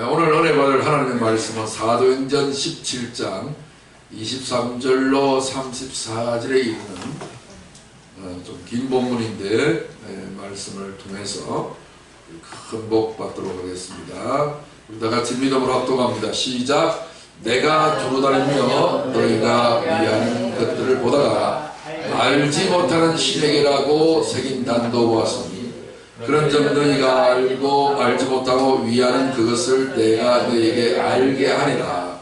오늘 은혜 받을 하나님의 말씀은 사도행전 17장 23절로 34절에 이르는 좀 긴 본문인데 말씀을 통해서 큰 복 받도록 하겠습니다. 우리 다 같이 믿음으로 합동합니다. 시작. 내가 두루 다니며 너희가 위하는 것들을 보다가 알지 못하는 신에게라고 새긴 단도 보았으니 그런 점 너희가 알고 알지 못하고 위하는 그것을 내가 너희에게 알게 하리라.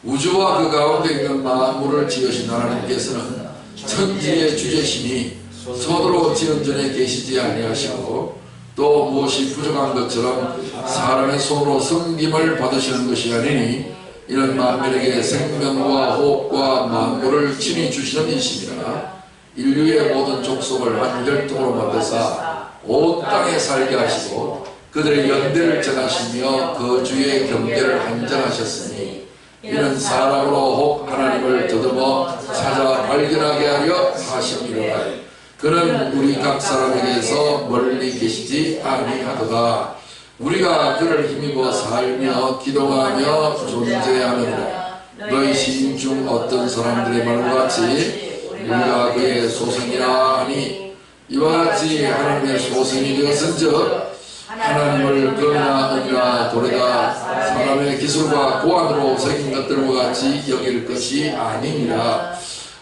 우주와 그 가운데 있는 만물을 지으신 하나님께서는 천지의 주제시니 손으로 지은 전에 계시지 아니하시고 또 무엇이 부족한 것처럼 사람의 손으로 섬김을 받으시는 것이 아니니 이는 만민에게 생명과 호흡과 만물을 친히 주시는 이심이라. 인류의 모든 족속을 한 혈통으로 만드사 온 땅에 살게 하시고 그들의 연대를 정하시며 그 주의 경계를 한정하셨으니 이는 사람으로 혹 하나님을 더듬어 찾아 발견하게 하려 하심이로다. 그는 우리 각 사람에게서 멀리 계시지 아니하도다. 우리가 그를 힘입어 살며 기도하며 존재하느니라. 너희 시인 중 어떤 사람들의 말과 같이 우리가 그의 소생이라 하니 이와 같이 하나님의 소생이 되었은즉 하나님을 금이나 은이나 돌에다 사람의 기술과 고안으로 새긴 것들과 같이 여길 것이 아니니라.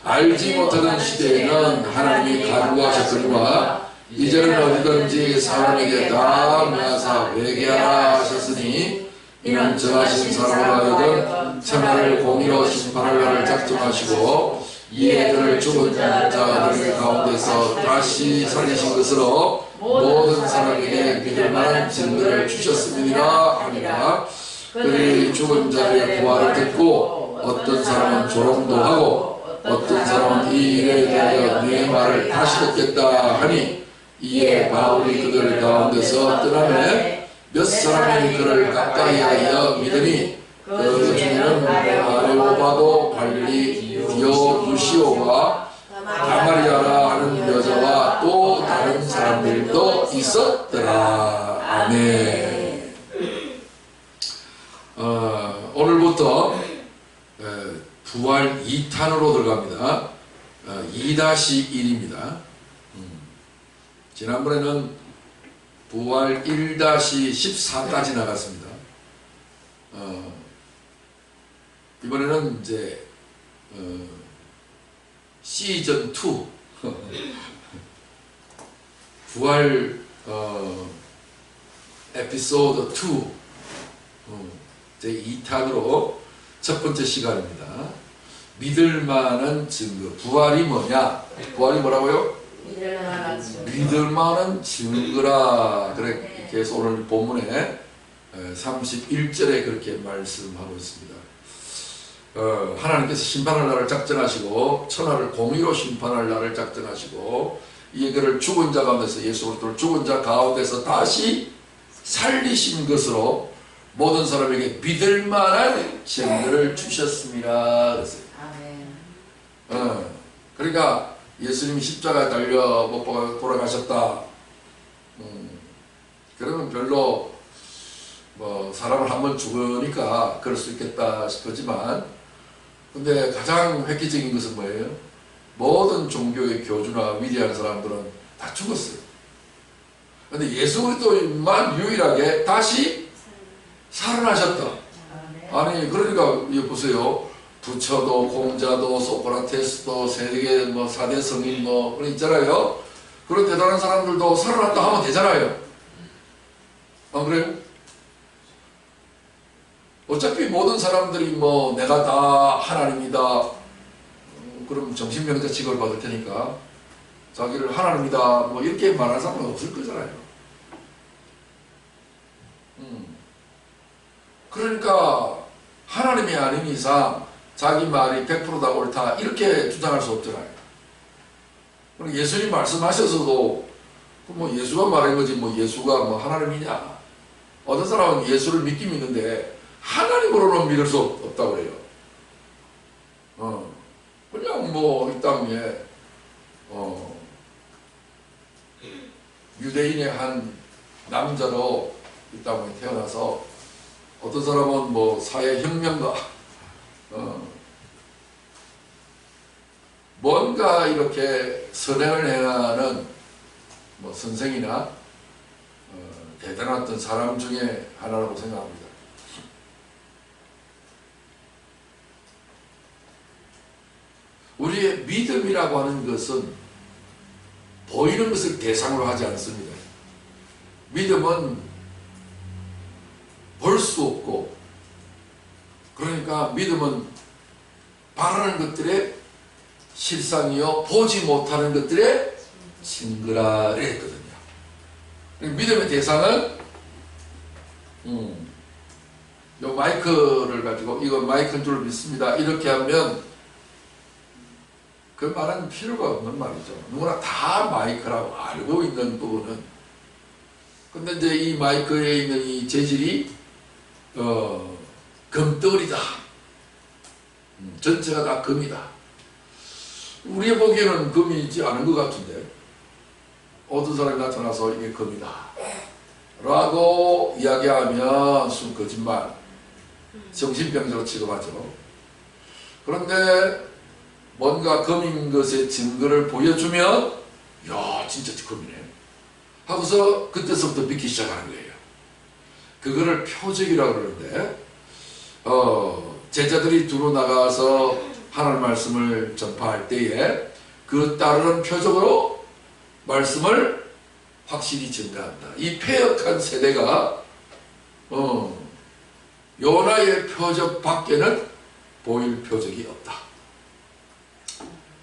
알지 못하던 시대에는 하나님이 간구하셨거니와 이제는 어디든지 사람에게 다 명하사 회개하라 하셨으니 이는 정하신 사람으로 하여금 천하를 공의로 심판할 날을 작정하시고 이에 그를 죽은 자들 가운데서 다시 살리신 것으로 모든 사람에게 믿을 만한 증거를 주셨음이니라 하니라. 그들이 죽은 자들의 부활을 듣고 어떤 사람은 조롱도 하고 어떤 사람은 이 일에 대하여 네 말을 다시 듣겠다 하니 이에 바울이 그들 가운데서 떠나매 몇 사람이 그를 가까이하여 믿으니 그 중에는 아레오바도 발리 디오누시오와 다마리아라 하는 여자와 또 다른 사람들도 있었더라. 아멘. 오늘부터 부활 2탄으로 들어갑니다. 2-1입니다. 지난번에는 부활 1-14까지 나갔습니다. 이번에는 이제 시즌 2 부활 에피소드 2 제 2탄으로 첫 번째 시간입니다. 믿을 만한 증거. 부활이 뭐냐? 부활이 뭐라고요? 믿을 만한 증거라. 그렇게 해서 오늘 본문에 31절에 그렇게 말씀하고 있습니다. 하나님께서 심판할 날을 작정하시고 천하를 공의로 심판할 날을 작정하시고 이에 그를 죽은 자 가운데서 예수 그리스도를 죽은 자 가운데서 다시 살리신 것으로 모든 사람에게 믿을 만한 증거를 주셨습니다. 그러니까 예수님이 십자가에 달려 못 박아 돌아가셨다. 그러면 별로 뭐 사람을 한번 죽으니까 그럴 수 있겠다 싶었지만, 근데 가장 획기적인 것은 뭐예요? 모든 종교의 교주나 위대한 사람들은 다 죽었어요. 근데 예수 그리스도만 유일하게 다시 살아나셨다. 아니 그러니까 이거 보세요. 부처도 공자도 소크라테스도 세계 뭐 4대 성인 뭐 그런 있잖아요. 그런 대단한 사람들도 살아났다 하면 되잖아요. 안 그래요? 어차피 모든 사람들이 뭐 내가 다 하나님이다. 그럼 정신병자 취급을 받을 테니까 자기를 하나님이다 뭐 이렇게 말하는 사람은 없을 거잖아요. 그러니까 하나님이 아닌 이상 자기 말이 100%다 옳다 이렇게 주장할 수 없잖아요. 예수님 말씀하셔서도 뭐 예수가 말한 거지 뭐 예수가 뭐 하나님이냐. 어떤 사람은 예수를 믿긴 믿는데 하나님으로는 믿을 수 없다고 그래요. 그냥 뭐 이 땅에 유대인의 한 남자로 이 땅에 태어나서 어떤 사람은 뭐 사회혁명가, 뭔가 이렇게 선행을 행하는 뭐 선생이나 대단한 어떤 사람 중에 하나라고 생각합니다. 우리의 믿음이라고 하는 것은 보이는 것을 대상으로 하지 않습니다. 믿음은 볼 수 없고, 그러니까 믿음은 바라는 것들의 실상이요 보지 못하는 것들의 증거라 했거든요. 믿음의 대상은 요 마이크를 가지고 이거 마이크인 줄 믿습니다 이렇게 하면 그 말은 필요가 없는 말이죠. 누구나 다 마이크라고 알고 있는 부분은. 근데 이제 이 마이크에 있는 이 재질이 금덩어리다. 전체가 다 금이다. 우리 보기에는 금이지 않은 것 같은데 어떤 사람이 나타나서 이게 금이다 라고 이야기하면 순 거짓말, 정신병자로 취급하죠. 그런데 뭔가 금인 것의 증거를 보여주면 야 진짜 금이네 하고서 그때서부터 믿기 시작하는 거예요. 그거를 표적이라고 그러는데 제자들이 두루 나가서 하나님 말씀을 전파할 때에 그 따르는 표적으로 말씀을 확실히 증가한다. 이 폐역한 세대가 요나의 표적 밖에는 보일 표적이 없다.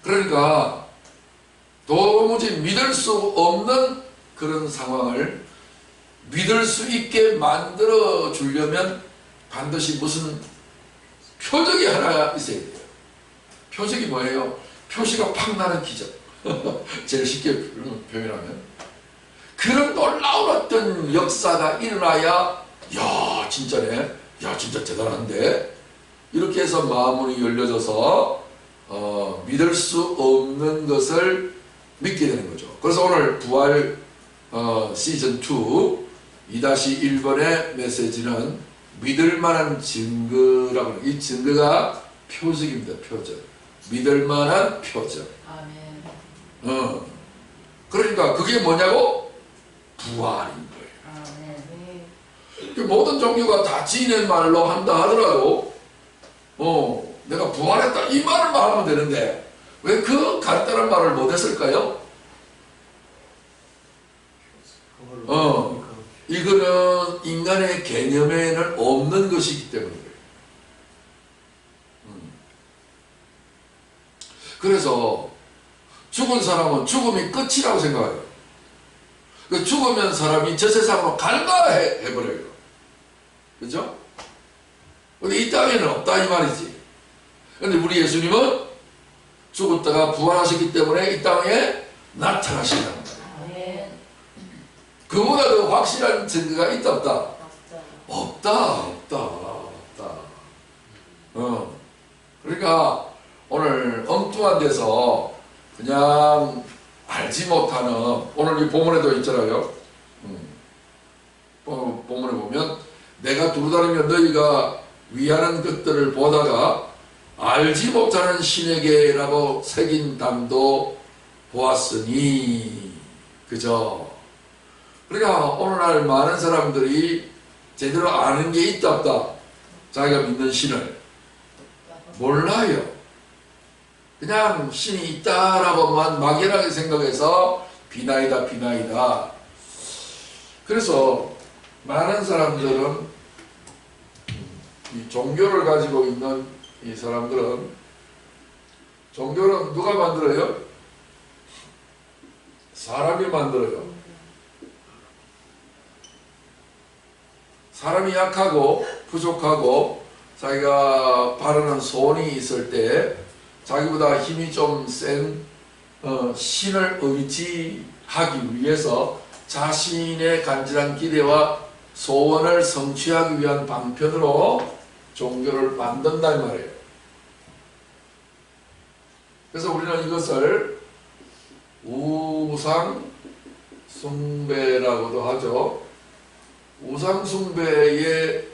그러니까 도무지 믿을 수 없는 그런 상황을 믿을 수 있게 만들어 주려면 반드시 무슨 표적이 하나 있어야 돼요. 표적이 뭐예요? 표시가 팍 나는 기적. 제일 쉽게 표현하면 그런 놀라운 어떤 역사가 일어나야 야 진짜네, 야 진짜 대단한데 이렇게 해서 마음문이 열려져서 믿을 수 없는 것을 믿게 되는 거죠. 그래서 오늘 부활 시즌 2 2-1번의 메시지는 믿을 만한 증거라고 해요. 이 증거가 표적입니다. 표적. 믿을 만한 표적. 아멘. 그러니까 그게 뭐냐고? 부활인 거예요. 아멘. 모든 종교가 다 지인의 말로 한다 하더라도 내가 부활했다 이 말을 말하면 되는데 왜 그 간단한 말을 못했을까요? 이거는 인간의 개념에는 없는 것이기 때문에 그래서 죽은 사람은 죽음이 끝이라고 생각해요. 죽으면 사람이 저 세상으로 갈가해버려요. 그죠? 근데 이 땅에는 없다 이 말이지. 근데 우리 예수님은 죽었다가 부활하셨기 때문에 이 땅에 나타나신다는 거예요. 그보다 더 확실한 증거가 있다 없다? 없다. 그러니까 오늘 엉뚱한 데서 그냥 알지 못하는 오늘 이 본문에도 있잖아요. 본문에 보면 내가 두루다니며 너희가 위하는 것들을 보다가 알지 못하는 신에게라고 새긴 담도 보았으니 그죠? 그러니까 오늘날 많은 사람들이 제대로 아는 게 있다 없다? 자기가 믿는 신을 몰라요. 그냥 신이 있다라고만 막연하게 생각해서 비나이다. 그래서 많은 사람들은 이 종교를 가지고 있는 이 사람들은 종교는 누가 만들어요? 사람이 만들어요. 사람이 약하고 부족하고 자기가 바라는 소원이 있을 때 자기보다 힘이 좀 센 신을 의지하기 위해서 자신의 간절한 기대와 소원을 성취하기 위한 방편으로 종교를 만든단 말이에요. 그래서 우리는 이것을 우상 숭배라고도 하죠. 우상 숭배의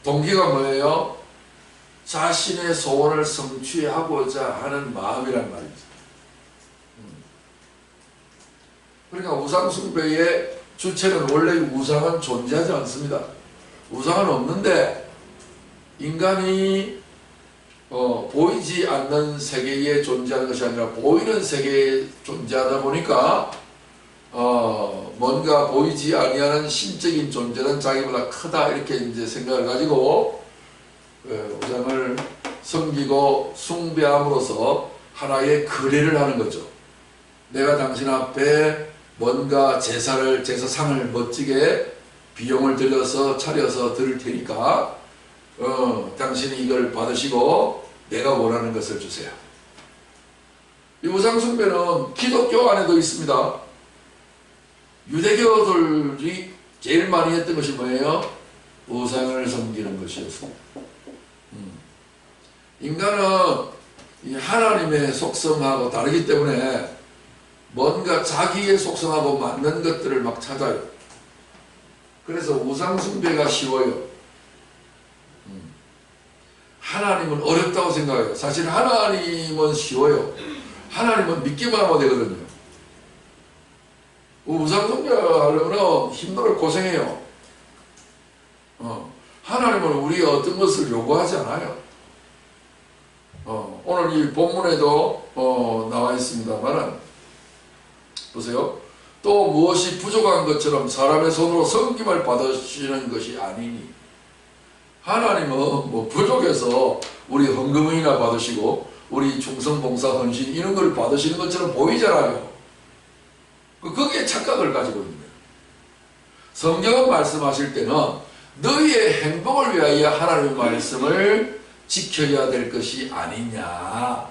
동기가 뭐예요? 자신의 소원을 성취하고자 하는 마음이란 말이죠. 그러니까 우상숭배의 주체는 원래 우상은 존재하지 않습니다. 우상은 없는데 인간이 보이지 않는 세계에 존재하는 것이 아니라 보이는 세계에 존재하다 보니까 뭔가 보이지 아니하는 신적인 존재는 자기보다 크다 이렇게 이제 생각을 가지고 우상을 섬기고 숭배함으로써 하나의 거래를 하는 거죠. 내가 당신 앞에 뭔가 제사상을 멋지게 비용을 들여서 차려서 드릴 테니까 당신이 이걸 받으시고 내가 원하는 것을 주세요. 이 우상숭배는 기독교 안에도 있습니다. 유대교들이 제일 많이 했던 것이 뭐예요? 우상을 섬기는 것이었습니다. 인간은 이 하나님의 속성하고 다르기 때문에 뭔가 자기의 속성하고 맞는 것들을 막 찾아요. 그래서 우상숭배가 쉬워요. 하나님은 어렵다고 생각해요. 사실 하나님은 쉬워요. 하나님은 믿기만 하면 되거든요. 우상숭배하려면 힘들어 고생해요. 하나님은 우리가 어떤 것을 요구하지 않아요. 오늘 이 본문에도 나와 있습니다만 보세요. 또 무엇이 부족한 것처럼 사람의 손으로 섬김을 받으시는 것이 아니니 하나님은 뭐 부족해서 우리 헌금이나 받으시고 우리 충성, 봉사, 헌신 이런 걸 받으시는 것처럼 보이잖아요. 거기에 착각을 가지고 있는 거예요. 성경은 말씀하실 때는 너희의 행복을 위하여 하나님의 말씀을 지켜야 될 것이 아니냐.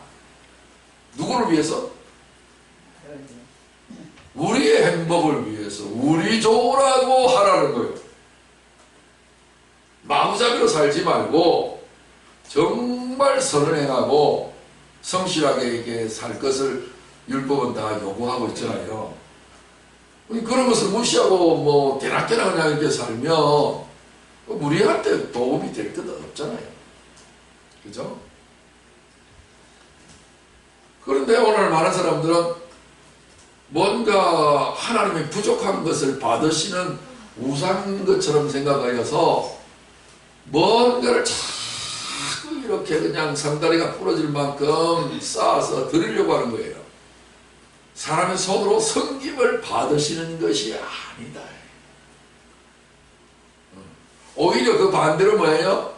누구를 위해서? 우리의 행복을 위해서 우리 좋으라고 하라는 거예요. 마구잡이로 살지 말고 정말 선을 행하고 성실하게 이렇게 살 것을 율법은 다 요구하고 있잖아요. 그런 것을 무시하고 뭐 대낮게나 그냥 이렇게 살면 우리한테 도움이 될 것 없잖아요. 그죠? 그런데 오늘 많은 사람들은 뭔가 하나님의 부족한 것을 받으시는 우상인 것처럼 생각하여서 뭔가를 자꾸 이렇게 그냥 상다리가 부러질 만큼 쌓아서 드리려고 하는 거예요. 사람의 손으로 섬김을 받으시는 것이 아니다. 오히려 그 반대로 뭐예요?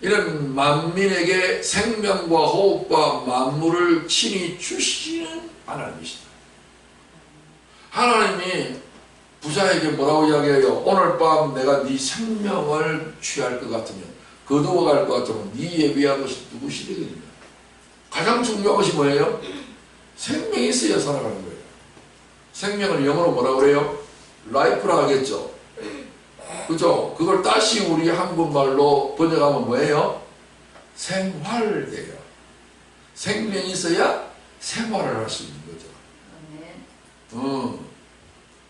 이런 만민에게 생명과 호흡과 만물을 친히 주시는 하나님이시다. 하나님이 부자에게 뭐라고 이야기해요? 오늘 밤 내가 네 생명을 취할 것 같으면 거두어갈 것 같으면 네 예비한 것이 누구시겠느냐? 가장 중요한 것이 뭐예요? 생명이 있어야 살아가는 거예요. 생명을 영어로 뭐라고 그래요? 라이프라 하겠죠. 그죠? 그걸 다시 우리 한국말로 번역하면 뭐예요? 생활이에요. 생명이 있어야 생활을 할 수 있는 거죠.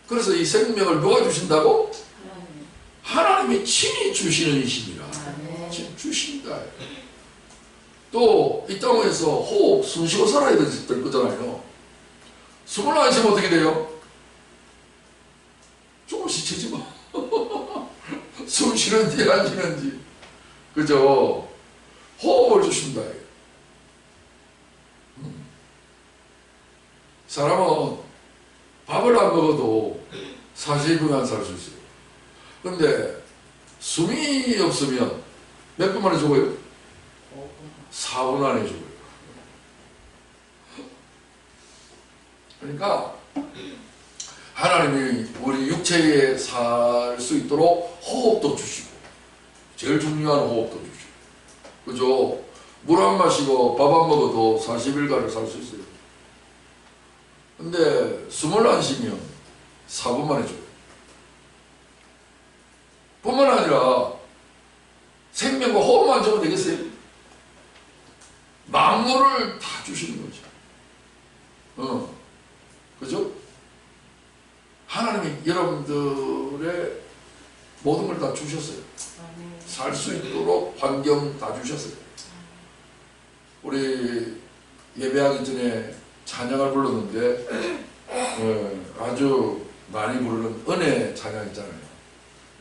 그래서 이 생명을 누가 주신다고? 하나님이 친히 주시는 이십니다. 주신다. 또 이 땅에서 호흡 숨 쉬고 살아야 될 거잖아요. 숨을 안 쉬면 어떻게 돼요? 조금씩 쉬지 마. 숨 쉬는지 안 쉬는지. 그죠? 호흡을 주신다. 사람은 밥을 안 먹어도 40분만 살 수 있어요. 근데 숨이 없으면 몇 분 만에 죽어요? 4분 안에 죽어요. 그러니까 하나님이 우리 육체에 살 수 있도록 호흡도 주시고 제일 중요한 호흡도 주시고 그죠? 물 안 마시고 밥 안 먹어도 40일간을 살 수 있어요. 근데 숨을 안 쉬면 4분 만에 죽어요. 뿐만 아니라 생명과 호흡만 주면 되겠어요? 만물을 다 주시는 거죠. 그죠? 하나님이 여러분들의 모든 걸 다 주셨어요. 살 수 있도록 환경 다 주셨어요. 우리 예배하기 전에 찬양을 불렀는데 아주 많이 부르는 은혜 찬양 있잖아요.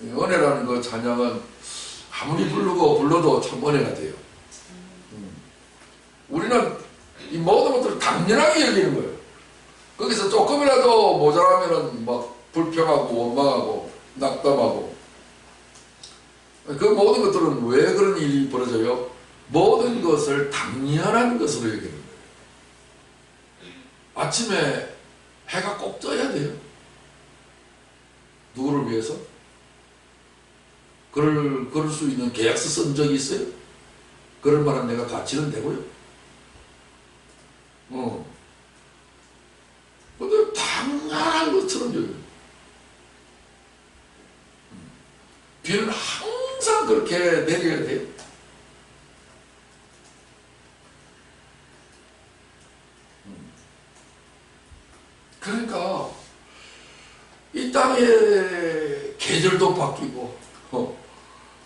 은혜라는 그 찬양은 아무리 불러도 참 은혜가 돼요. 우리는 이 모든 것들을 당연하게 여기는 거예요. 거기서 조금이라도 모자라면은 막 불평하고 원망하고 낙담하고, 그 모든 것들은 왜 그런 일이 벌어져요? 모든 것을 당연한 것으로 여기는 거예요. 아침에 해가 꼭 떠야 돼요. 누구를 위해서? 그럴 수 있는 계약서 쓴 적이 있어요? 그럴 만한 내가 가치는 되고요. 근데 당연한 것처럼 여겨요. 비는 항상 그렇게 내려야 돼요. 그러니까 이 땅의 계절도 바뀌고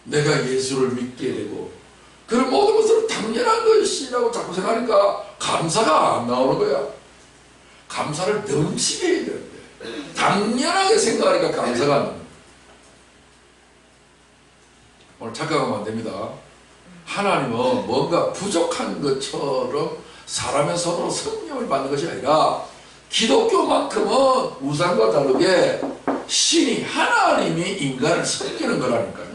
내가 예수를 믿게 되고 그런 모든 것을 당연한 것이라고 자꾸 생각하니까 감사가 안 나오는 거야. 감사를 넘치게 해야 되는데 당연하게 생각하니까 감사가 안 나오는 거야. 오늘 착각하면 안 됩니다. 하나님은 뭔가 부족한 것처럼 사람의 손으로 성령을 받는 것이 아니라 기독교만큼은 우상과 다르게 신이 하나님이 인간을 섬기는 거라니까요.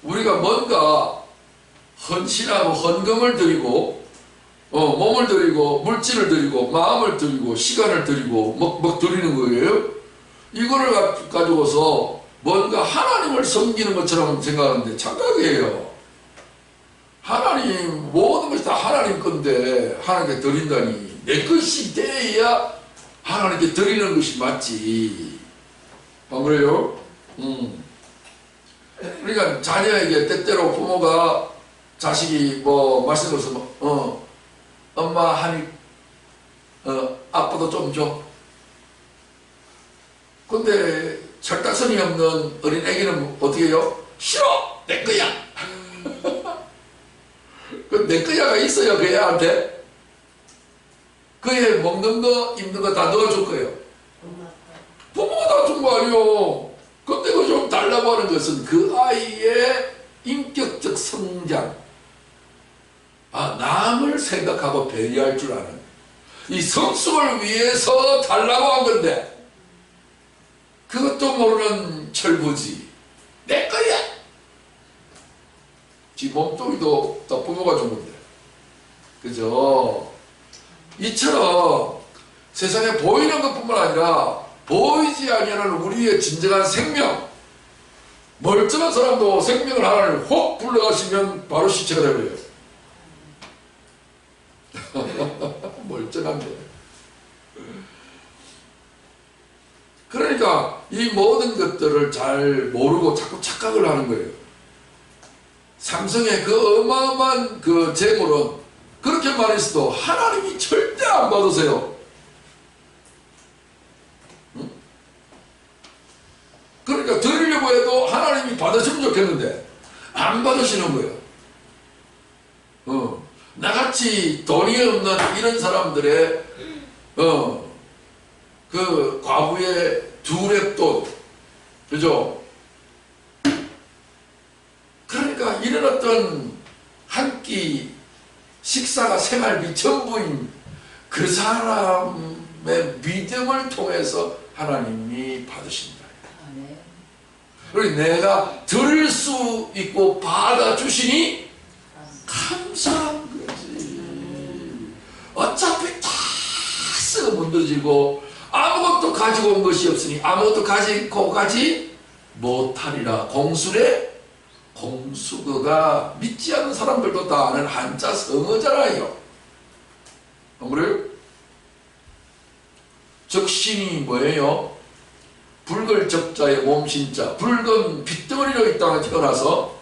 우리가 뭔가 헌신하고 헌금을 드리고 몸을 드리고 물질을 드리고 마음을 드리고 시간을 드리고 막 드리는 거예요. 이거를 가지고서 뭔가 하나님을 섬기는 것처럼 생각하는데 착각이에요. 하나님 모든 것이 다 하나님 건데 하나님께 드린다니 내 것이 돼야 하나님께 드리는 것이 맞지. 안 그래요? 그러니까 자녀에게 때때로 부모가 자식이 뭐 맛있는 것을 엄마 하니 아빠도 좀 줘. 근데 철딱선이 없는 어린 애기는 어떻게 해요? 싫어! 내 거야! 그 내 거야가 있어요, 그 애한테. 그 애 먹는 거, 입는 거 다 넣어줄 거예요. 부모가 다 준 거 아니요. 근데 그 좀 달라고 하는 것은 그 아이의 인격적 성장, 남을 생각하고 배려할 줄 아는 이 성숙을 위해서 달라고 한 건데 그것도 모르는 철부지. 내 거야. 지 몸뚱이도 다 부모가 준 건데. 그죠? 이처럼 세상에 보이는 것뿐만 아니라 보이지 아니하는 우리의 진정한 생명, 멀쩡한 사람도 생명을 하나님 혹 불러가시면 바로 시체가 되버려요. 멀쩡한데. 그러니까 이 모든 것들을 잘 모르고 자꾸 착각을 하는 거예요. 삼성의 그 어마어마한 그 재물은 그렇게 말했어도 하나님이 절대 안 받으세요. 응? 그러니까 드리려고 해도 하나님이 받으시면 좋겠는데 안 받으시는 거예요. 나같이 돈이 없는 이런 사람들의 그 과부의 두랩돈, 그죠? 그러니까 이런 어떤 한 끼 식사가 생활비 전부인 그 사람의 믿음을 통해서 하나님이 받으신다. 그리고 내가 드릴 수 있고 받아주시니 감사한 거지. 어차피 다 쓰고 문드지고 아무것도 가지고 온 것이 없으니 아무것도 가지고 가지 못하리라. 공수거가 믿지 않는 사람들도 다 아는 한자 성어잖아요. 안 그래요? 적신이 뭐예요? 붉을 적자의 몸신자. 붉은 빗덩어리로 이 땅에 태어나서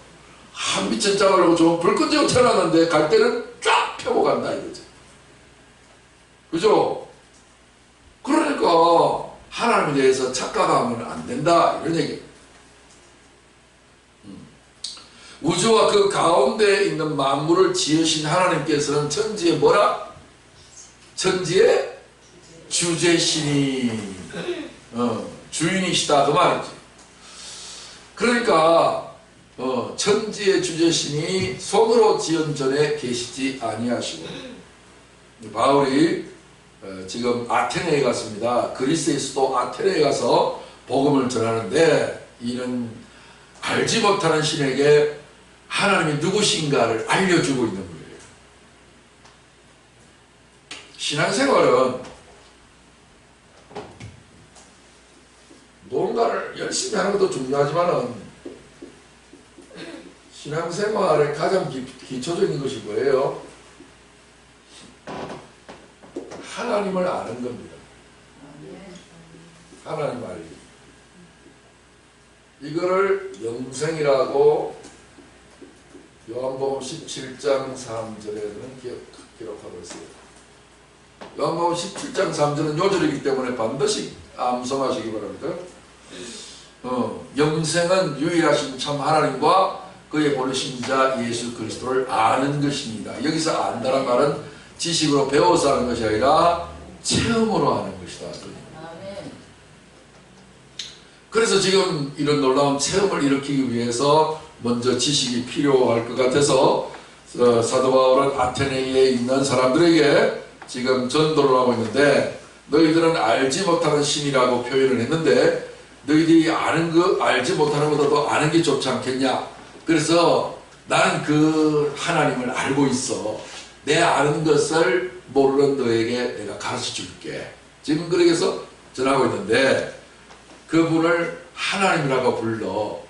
한 빛은 잡으려고 좀 불 끄지고 태어났는데 갈 때는 쫙 펴고 간다 이거죠. 그죠? 그러니까 하나님에 대해서 대해서 착각하면 안 된다 이런 얘기예요. 우주와 그 가운데 있는 만물을 지으신 하나님께서는 천지의 뭐라? 천지의 주제신이 주인이시다 그 말이지. 그러니까 천지의 주제신이 손으로 지은 전에 계시지 아니하시고, 바울이 지금 아테네에 갔습니다. 그리스의 수도 아테네에 가서 복음을 전하는데, 이는 알지 못하는 신에게 하나님이 누구신가를 알려주고 있는 거예요. 신앙생활은 뭔가를 열심히 하는 것도 중요하지만은 신앙생활의 가장 기초적인 것이 뭐예요? 하나님을 아는 겁니다. 하나님 알기. 이거를 영생이라고 요한복음 17장 3절에는 기록하고 있어요. 요한복음 17장 3절은 요절이기 때문에 반드시 암송하시기 바랍니다. 영생은 유일하신 참 하나님과 그의 보내신 자 예수 그리스도를 아는 것입니다. 여기서 안다는 말은 지식으로 배워서 하는 것이 아니라 체험으로 하는 것이다. 그래서 지금 이런 놀라운 체험을 일으키기 위해서 먼저 지식이 필요할 것 같아서 사도 바울은 아테네에 있는 사람들에게 지금 전도를 하고 있는데, 너희들은 알지 못하는 신이라고 표현을 했는데, 너희들이 알지 못하는 것보다도 아는 게 좋지 않겠냐? 그래서 나는 그 하나님을 알고 있어. 내 아는 것을 모르는 너에게 내가 가르쳐 줄게. 지금 그렇게 해서 전하고 있는데, 그분을 하나님이라고 불러.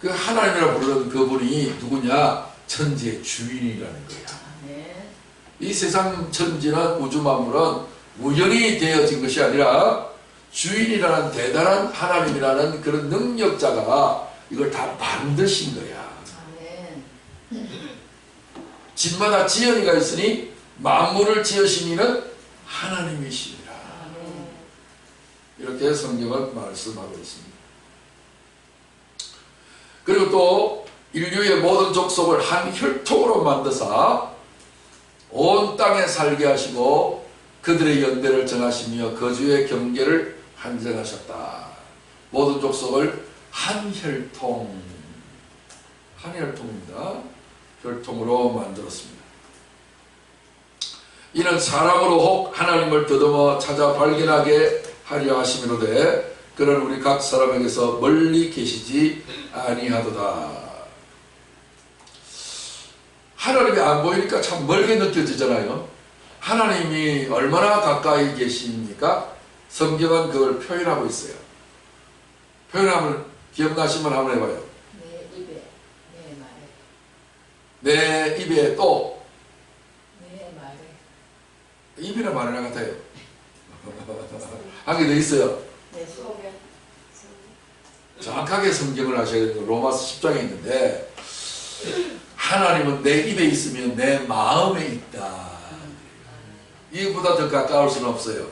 그 하나님이라고 부르는 그분이 누구냐? 천지의 주인이라는 거야. 이 세상 천지는 우주 만물은 우연히 되어진 것이 아니라 주인이라는 대단한 하나님이라는 그런 능력자가 이걸 다 만드신 거야. 집마다 지연이가 있으니 만물을 지으신 이는 하나님이시니라. 이렇게 성경은 말씀하고 있습니다. 그리고 또 인류의 모든 족속을 한 혈통으로 만드사 온 땅에 살게 하시고 그들의 연대를 정하시며 거주의 경계를 한정하셨다. 모든 족속을 한 혈통입니다. 혈통으로 만들었습니다. 이는 사람으로 혹 하나님을 더듬어 찾아 발견하게 하려 하심이로되 그는 우리 각 사람에게서 멀리 계시지 아니하도다. 하나님이 안 보이니까 참 멀게 느껴지잖아요. 하나님이 얼마나 가까이 계십니까? 성경은 그걸 표현하고 있어요. 표현하면 기억나시면 한번 해봐요. 내 입에, 내 말에. 내 입에 또 내 말에. 입이나 말이나 같아요. 한 개 더 있어요. 내 속에. 정확하게 성경을 하셔야 되는 거 로마서 10장에 있는데, 하나님은 내 입에 있으면 내 마음에 있다. 이거보다 더 가까울 수는 없어요.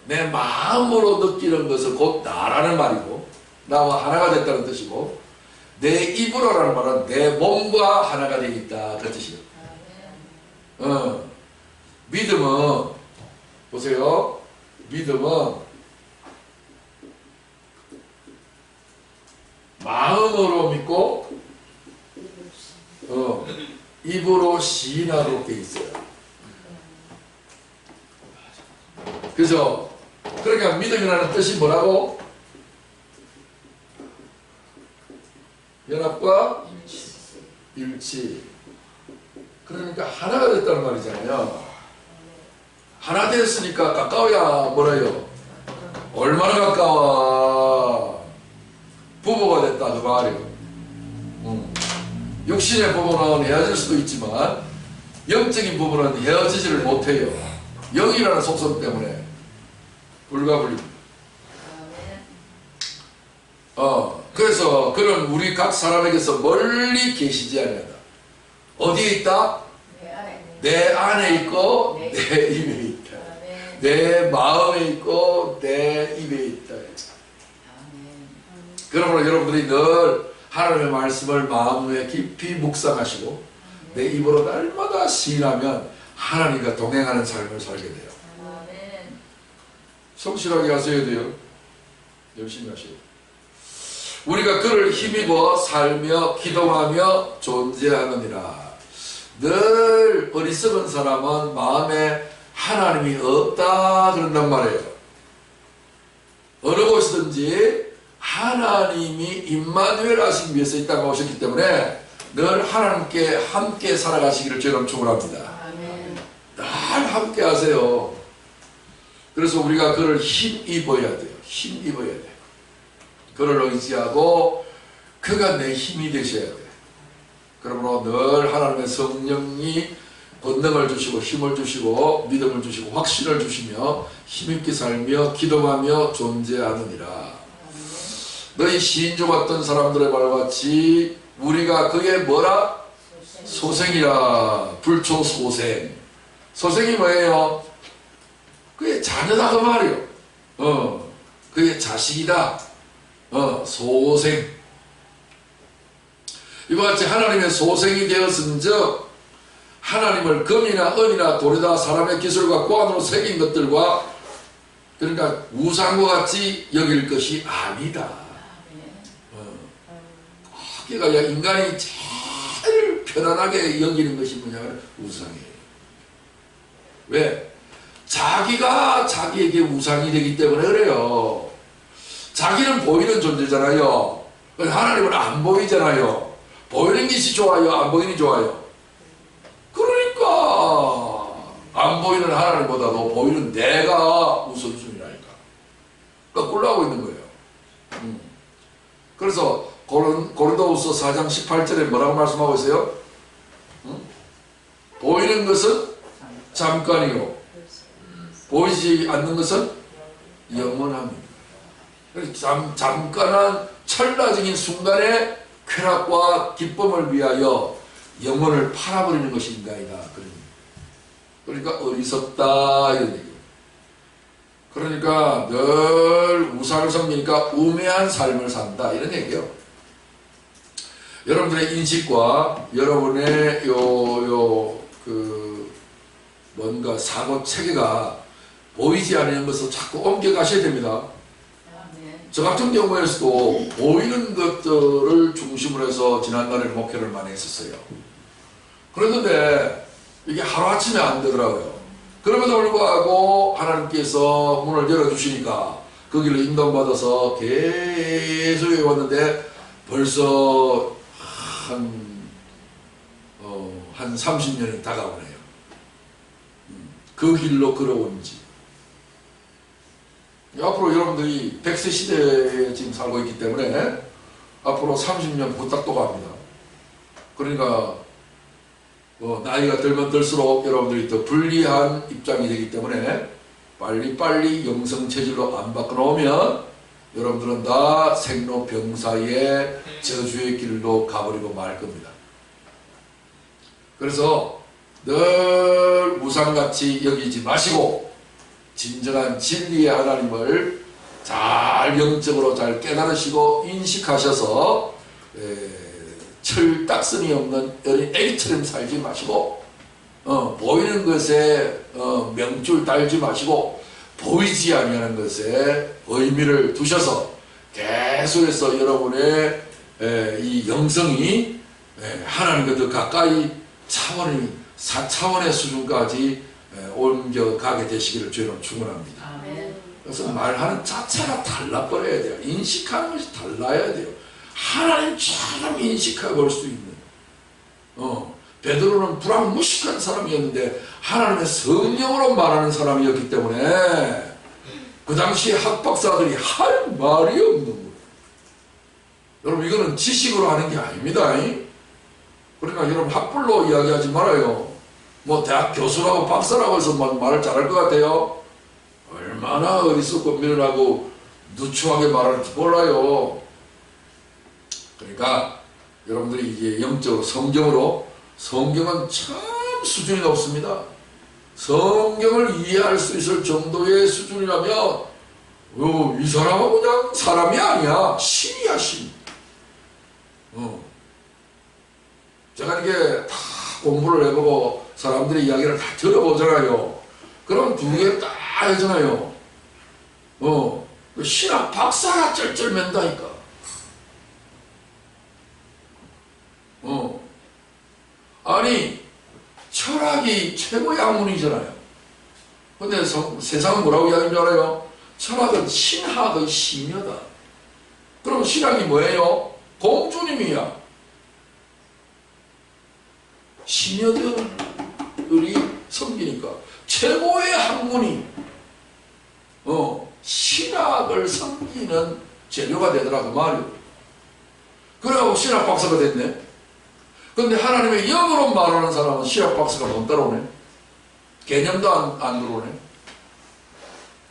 내 마음으로 느끼는 것은 곧 나라는 말이고, 나와 하나가 됐다는 뜻이고, 내 입으로라는 말은 내 몸과 하나가 되어 있다 그 뜻이에요. 믿음은 보세요. 믿음은 마음으로 믿고 입으로 시인하도록 되어 있어요. 그죠? 그러니까 믿음이라는 뜻이 뭐라고? 연합과 일치. 그러니까 하나가 됐다는 말이잖아요. 하나 됐으니까 가까워야 뭐래요? 얼마나 가까워? 부부가 됐다 그 말이에요. 육신의 부부는 헤어질 수도 있지만 영적인 부부는 헤어지지를 못해요. 영이라는 속성 때문에 불가불입니다. 그래서 그는 우리 각 사람에게서 멀리 계시지 아니하다. 어디에 있다? 내 안에 있고 내 입에 있다. 내 마음에 있고 내 입에 있다. 아멘. 그러므로 여러분들이 늘 하나님의 말씀을 마음에 깊이 묵상하시고 내 입으로 날마다 시인하면 하나님과 동행하는 삶을 살게 돼요. 아멘. 성실하게 하셔야 돼요. 열심히 하셔야 돼요. 우리가 그를 힘입어 살며 기동하며 존재하느니라. 늘 어리석은 사람은 마음에 하나님이 없다 그런단 말이에요. 어느 곳이든지 하나님이 임마누엘 하시기 위해서 이 땅에 오셨기 때문에 늘 하나님께 함께 살아가시기를 저는 축원합니다. 아멘. 늘 함께 하세요. 그래서 우리가 그를 힘입어야 돼요. 힘입어야 돼요. 그를 의지하고 그가 내 힘이 되셔야 돼요. 그러므로 늘 하나님의 성령이 권능을 주시고 힘을 주시고 믿음을 주시고 확신을 주시며 힘있게 살며 기도하며 존재하느니라. 너희 시인조 같던 사람들의 말같이 우리가 그의 뭐라? 소생이라. 불초소생. 소생이 뭐예요? 그의 자녀다 그 말이요. 그의 자식이다. 소생. 이와 같이 하나님의 소생이 되었은즉 하나님을 금이나 은이나 돌이다 사람의 기술과 고안으로 새긴 것들과 그러니까 우상과 같이 여길 것이 아니다. 그러니까 인간이 제일 편안하게 여기는 것이 뭐냐면 우상이에요. 왜? 자기가 자기에게 우상이 되기 때문에 그래요. 자기는 보이는 존재잖아요. 하나님은 안 보이잖아요. 보이는 것이 좋아요? 안 보이는 게 좋아요? 그러니까 안 보이는 하나님보다도 보이는 내가 우선순위라니까. 그러니까 꼴라고 있는 거예요. 그래서 고린도후서 4장 18절에 뭐라고 말씀하고 있어요? 보이는 것은 잠깐이요 보이지 않는 것은 영원합니다. 잠깐한 찰나적인 순간의 쾌락과 기쁨을 위하여 영혼을 팔아버리는 것이 인간이다. 그러니까 어리석다 이런 얘기예요. 그러니까 늘 우상을 섬기니까 우매한 삶을 산다 이런 얘기예요. 여러분들의 인식과 여러분의 뭔가 사고 체계가 보이지 않는 것을 자꾸 옮겨가셔야 됩니다. 저 같은 경우에서도 보이는 것들을 중심으로 해서 지난날에 목회를 많이 했었어요. 그랬는데 이게 하루아침에 안 되더라고요. 그럼에도 불구하고 하나님께서 문을 열어주시니까 그 길로 인도받아서 계속 해왔는데 벌써 한 30년이 다가오네요. 그 길로 걸어온지. 앞으로 여러분들이 100세 시대에 지금 살고 있기 때문에 앞으로 30년 부탁도 갑니다. 그러니까 나이가 들면 들수록 여러분들이 더 불리한 입장이 되기 때문에 빨리빨리 영성체질로 안 바꿔놓으면 여러분들은 다 생로병사의 저주의 길로 가버리고 말 겁니다. 그래서 늘 우상같이 여기지 마시고 진정한 진리의 하나님을 잘 영적으로 잘 깨달으시고 인식하셔서 철딱선이 없는 어린 애기처럼 살지 마시고 보이는 것에 명줄 달지 마시고 보이지 아니하는 것에 의미를 두셔서 계속해서 여러분의 이 영성이 하나님과 더 가까이 차원이 4차원의 수준까지 옮겨가게 되시기를 저는 축원합니다. 그래서 말하는 자체가 달라버려야 돼요. 인식하는 것이 달라야 돼요. 하나님처럼 인식해 볼 수 있는 베드로는 불황무식한 사람이었는데 하나님의 성령으로 말하는 사람이었기 때문에 그 당시 학박사들이 할 말이 없는 거예요. 여러분 이거는 지식으로 하는 게 아닙니다. 그러니까 여러분 학불로 이야기하지 말아요. 뭐 대학 교수라고 박사라고 해서 말을 잘할 것 같아요? 얼마나 어리석고 미련하고 누추하게 말할지 몰라요. 그러니까 여러분들이 이제 영적으로 성경은 참 수준이 높습니다. 성경을 이해할 수 있을 정도의 수준이라면 이 사람은 그냥 사람이 아니야. 신이야, 신. 제가 이렇게 다 공부를 해보고 사람들의 이야기를 다 들어보잖아요. 그럼 두 개 딱 하잖아요. 신학 박사가 쩔쩔맨다니까. 아니, 철학이 최고의 학문이잖아요. 근데 세상은 뭐라고 이야기하는 줄 알아요? 철학은 신학의 심여다. 그럼 신학이 뭐예요? 공주님이야. 시녀들이 섬기니까 최고의 학문이 신학을 섬기는 재료가 되더라 그 말이에요. 그래갖고 신학 박사가 됐네. 근데 하나님의 영으로 말하는 사람은 신학 박사가 못 따라오네. 개념도 안 들어오네.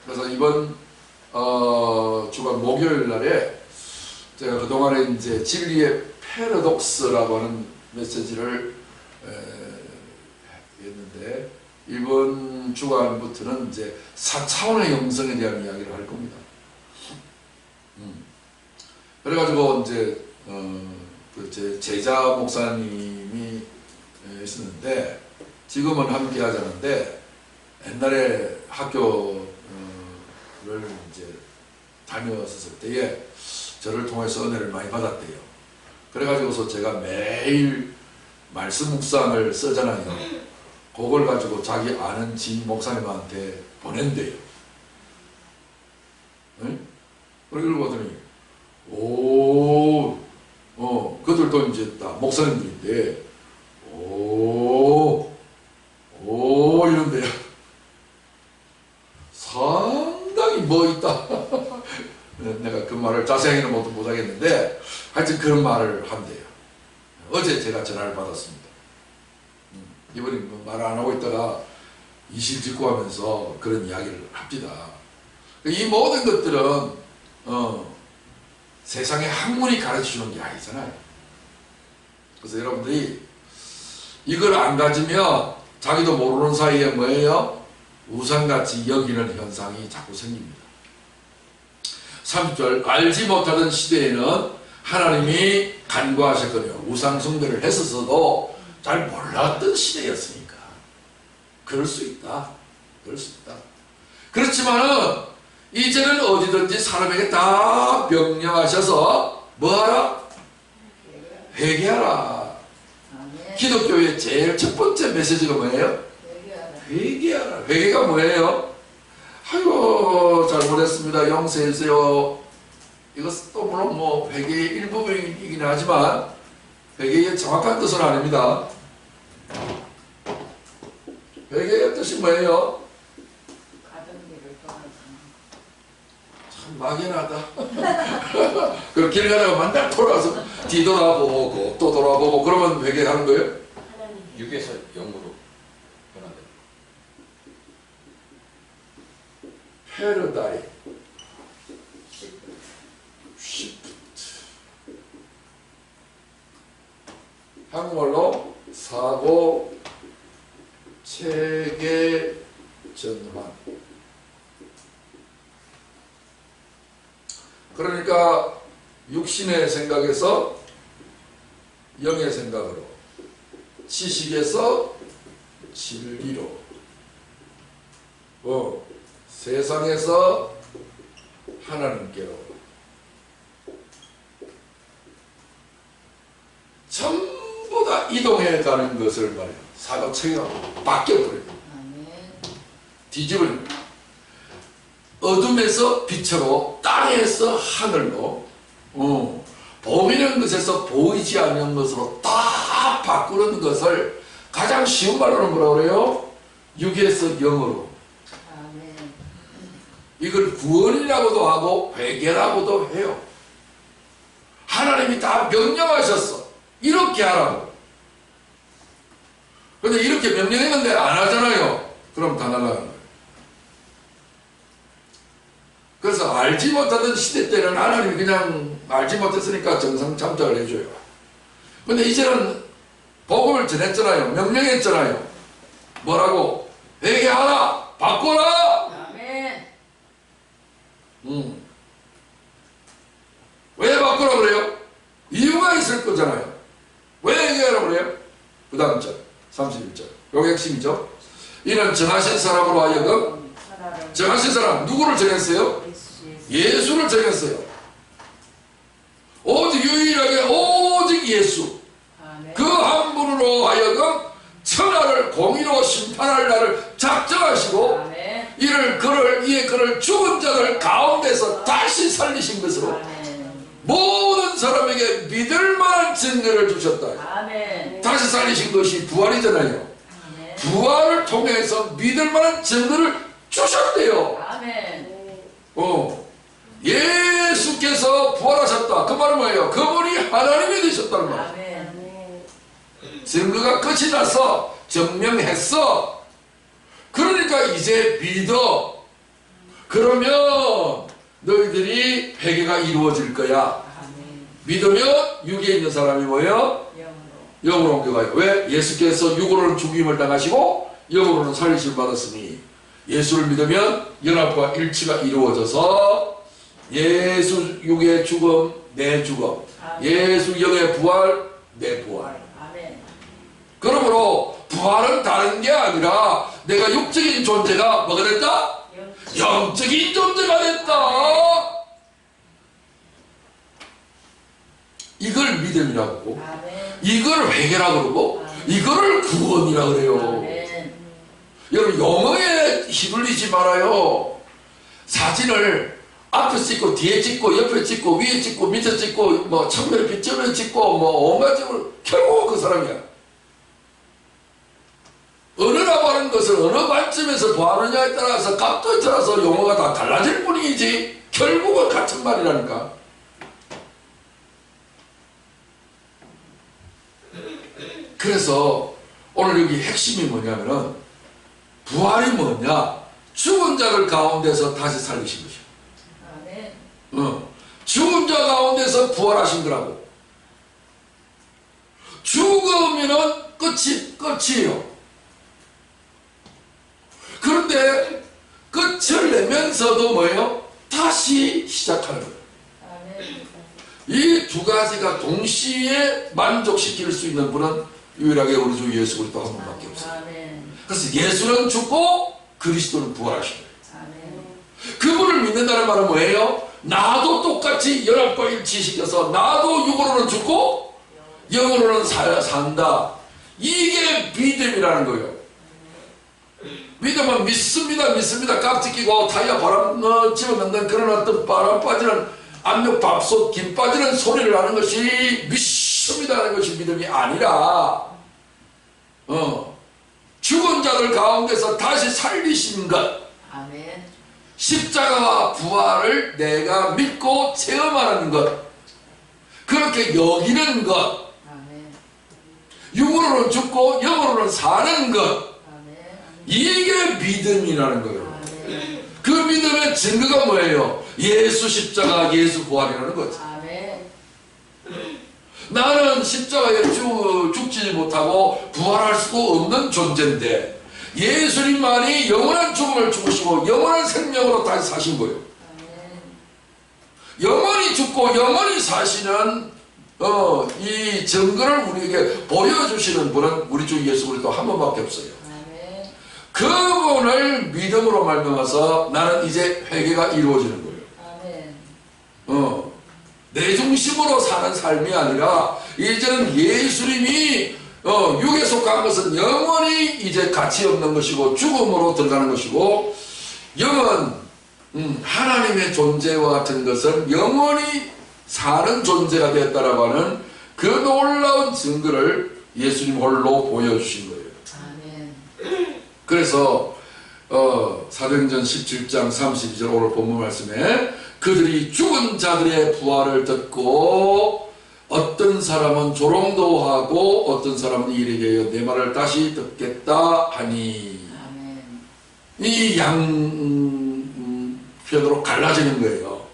그래서 이번 주간 목요일 날에 제가 그동안에 이제 진리의 패러독스라고 하는 메시지를 했는데 이번 주간부터는 이제 4차원의 영성에 대한 이야기를 할 겁니다. 그래가지고 이제 제 제자 목사님이 있었는데 지금은 함께 하자는데 옛날에 학교를 이제 다녔었을 때에 저를 통해서 은혜를 많이 받았대요. 그래가지고서 제가 매일 말씀 묵상을 쓰잖아요. 그걸 가지고 자기 아는 지인 목사님한테 보낸대요. 네? 그걸 보더니 그들도 이제 다 목사님들인데 이런데요. 상당히 뭐 있다. 내가 그 말을 자세히는 못하겠는데 하여튼 그런 말을 한대요. 어제 제가 전화를 받았습니다. 이번에 말 안 하고 있다가 이실직고 하면서 그런 이야기를 합니다. 이 모든 것들은 세상의 학문이 가르쳐주는 게 아니잖아요. 그래서 여러분들이 이걸 안 가지면 자기도 모르는 사이에 뭐예요? 우상같이 여기는 현상이 자꾸 생깁니다. 30절 알지 못하던 시대에는 하나님이 간과하셨거든요. 우상 숭배를 했었어도 잘 몰랐던 시대였으니까 그럴 수 있다. 그럴 수 있다. 그렇지만은 이제는 어디든지 사람에게 다 명령하셔서 뭐하라? 회개하라. 기독교의 제일 첫 번째 메시지가 뭐예요? 회개하라. 회개가 뭐예요? 아이고 잘못했습니다. 용서해주세요. 이것도 물론 뭐 회개의 일부분이긴 하지만 회개의 정확한 뜻은 아닙니다. 회개의 뜻이 뭐예요? 참 막연하다. 그럼 길 가다가 만날 돌아서 뒤돌아보고 또 돌아보고 그러면 회개하는 거예요? 6에서 0으로 변화돼. 패러다임 시프트 한국말로 사고 체계 전환. 그러니까 육신의 생각에서 영의 생각으로, 지식에서 진리로, 세상에서 하나님께로 전부 다 이동해 가는 것을 말해요. 사고체계가 바뀌어버려요. 뒤집어집니다. 어둠에서 빛으로, 땅에서 하늘로, 보이는 것에서 보이지 않는 것으로 다 바꾸는 것을 가장 쉬운 말로는 뭐라고 그래요? 6에서 0으로. 이걸 구원이라고도 하고 회개라고도 해요. 하나님이 다 명령하셨어. 이렇게 하라고. 근데 이렇게 명령했는데 안 하잖아요. 그럼 다 날아가는 거예요. 그래서 알지 못하던 시대 때는 하나님이 그냥 알지 못했으니까 정상 참작을 해줘요. 근데 이제는 복음을 전했잖아요. 명령했잖아요. 뭐라고? 회개하라, 바꿔라. 아멘. 왜 바꾸라 그래요? 이유가 있을 거잖아요. 왜 회개하라 그래요? 그 다음 절 31절 요게 핵심이죠. 이는 정하신 사람으로 하여금, 정하신 사람 누구를 정했어요? 예수를 정했어요. 오직 유일하게 오직 예수, 아멘. 그 한 분으로 하여금 천하를 공의로 심판할 날을 작정하시고 아멘. 그를 죽은 자들 가운데서 다시 살리신 것으로 아멘. 모든 사람에게 믿을 만한 증거를 주셨다. 아멘. 다시 살리신 것이 부활이잖아요. 아멘. 부활을 통해서 믿을 만한 증거를 주셨대요. 아멘. 예수께서 부활하셨다. 그 말은 뭐예요? 그분이 하나님이 되셨다는 말. 아멘. 증거가 끝이 나서 증명했어. 그러니까 이제 믿어. 그러면 너희들이 회개가 이루어질 거야. 아멘. 믿으면 육에 있는 사람이 뭐예요? 영으로. 영으로 옮겨가요. 왜? 예수께서 육으로는 죽임을 당하시고 영으로는 살리심을 받았으니 예수를 믿으면 연합과 일치가 이루어져서 예수 육의 죽음 내 죽음, 예수 영의 부활 내 부활. 아멘. 그러므로 부활은 다른 게 아니라 내가 육적인 존재가 뭐가 됐다? 영적인 존재가 됐다. 이걸 믿음이라고, 아멘. 이걸 회개라고 그러고, 이거를 구원이라고 그래요. 아멘. 여러분 영어에 휘둘리지 말아요. 사진을 앞에 찍고 뒤에 찍고 옆에 찍고 위에 찍고 밑에 찍고 뭐 측면에 빗점에 찍고 뭐 온갖 점을 결국은 그 사람이야. 어느라고 하는 것을 어느 관점에서 보느냐에 따라서 각도에 따라서 용어가 다 달라질 뿐이지 결국은 같은 말이라니까. 그래서 오늘 여기 핵심이 뭐냐면은 부활이 뭐냐? 죽은 자들 가운데서 다시 살리신 것이요. 아멘. 죽은 자 가운데서 부활하신 거라고. 죽으면은 끝이에요. 그런데 끝을 내면서도 뭐예요? 다시 시작하는 거예요. 아멘. 이 두 가지가 동시에 만족시킬 수 있는 분은 유일하게 우리 주 예수 그리스도 한 분밖에 없어요. 아멘. 그래서 예수는 죽고 그리스도는 부활하신 거예요. 아멘. 그분을 믿는다는 말은 뭐예요? 나도 똑같이 연합과 일치시켜서 나도 육으로는 죽고 영으로는 산다. 이게 믿음이라는 거예요. 믿음은 믿습니다 깍지 끼고 타이어 바람 집어넣는 그런 어떤 바람 빠지는 압력 밥솥 김 빠지는 소리를 하는 것이 믿습니다 하는 것이 믿음이 아니라 죽은 자들 가운데서 다시 살리신 것, 아멘. 십자가와 부활을 내가 믿고 체험하는 것, 그렇게 여기는 것, 아멘. 육으로는 죽고 영으로는 사는 것, 아멘. 이게 믿음이라는 거예요. 아멘. 그 믿음의 증거가 뭐예요? 예수 십자가, 예수 부활이라는 거죠. 아멘. 나는 십자가에 죽지 못하고 부활할 수도 없는 존재인데 예수님만이 영원한 죽음을 죽으시고 영원한 생명으로 다시 사신 거예요. 아멘. 영원히 죽고 영원히 사시는 이 증거를 우리에게 보여주시는 분은 우리 주 예수 그리스도 한 분밖에 없어요. 아멘. 그분을 믿음으로 말미암아서 나는 이제 회개가 이루어지는 거예요. 아멘. 내 중심으로 사는 삶이 아니라 이제는 예수님이 육에 속한 것은 영원히 이제 가치 없는 것이고 죽음으로 들어가는 것이고 영은 하나님의 존재와 같은 것은 영원히 사는 존재가 되었다라고 하는 그 놀라운 증거를 예수님 홀로 보여주신 거예요. 아멘. 그래서 사도행전 17장 32절 오늘 본문 말씀에 그들이 죽은 자들의 부활을 듣고 어떤 사람은 조롱도 하고 어떤 사람은 이르게 내 말을 다시 듣겠다 하니 아멘. 이 양편으로 갈라지는 거예요.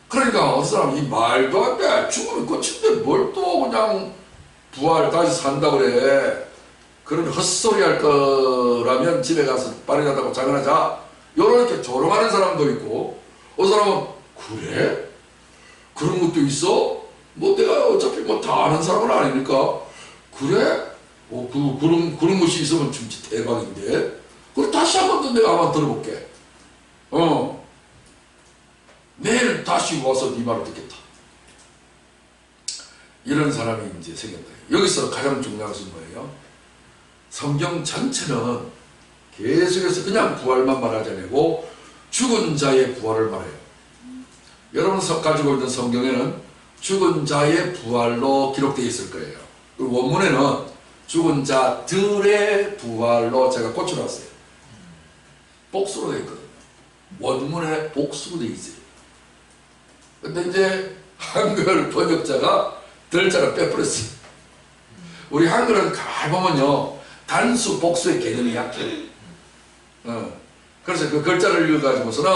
그러니까 어떤 사람은 이 말도 안 돼. 죽으면 끝인데 뭘 또 그냥 부활 다시 산다 그래. 그런 헛소리 할 거라면 집에 가서 발휘하다고 장난하자. 요렇게 조롱하는 사람도 있고, 어떤 사람은 그래? 그런 것도 있어? 뭐 내가 어차피 뭐 다 아는 사람은 아니니까 그래? 그런 것이 있으면 진짜 대박인데. 그럼 다시 한 번 더 내가 한번 들어볼게. 내일 다시 와서 네 말을 듣겠다. 이런 사람이 이제 생겼다. 여기서 가장 중요한 것은 뭐예요? 성경 전체는 계속해서 그냥 부활만 말하지 않고 죽은 자의 부활을 말해요. 여러분 가지고 있는 성경에는 죽은 자의 부활로 기록되어 있을 거예요. 그리고 원문에는 죽은 자들의 부활로 제가 고쳐놨어요. 복수로 되어 있거든요. 원문에 복수로 되어 있어요. 근데 이제 한글 번역자가 덜자를 빼버렸어요. 우리 한글은 가만히 보면요, 단수 복수의 개념이 약해요. 그래서 그 글자를 읽어가지고서는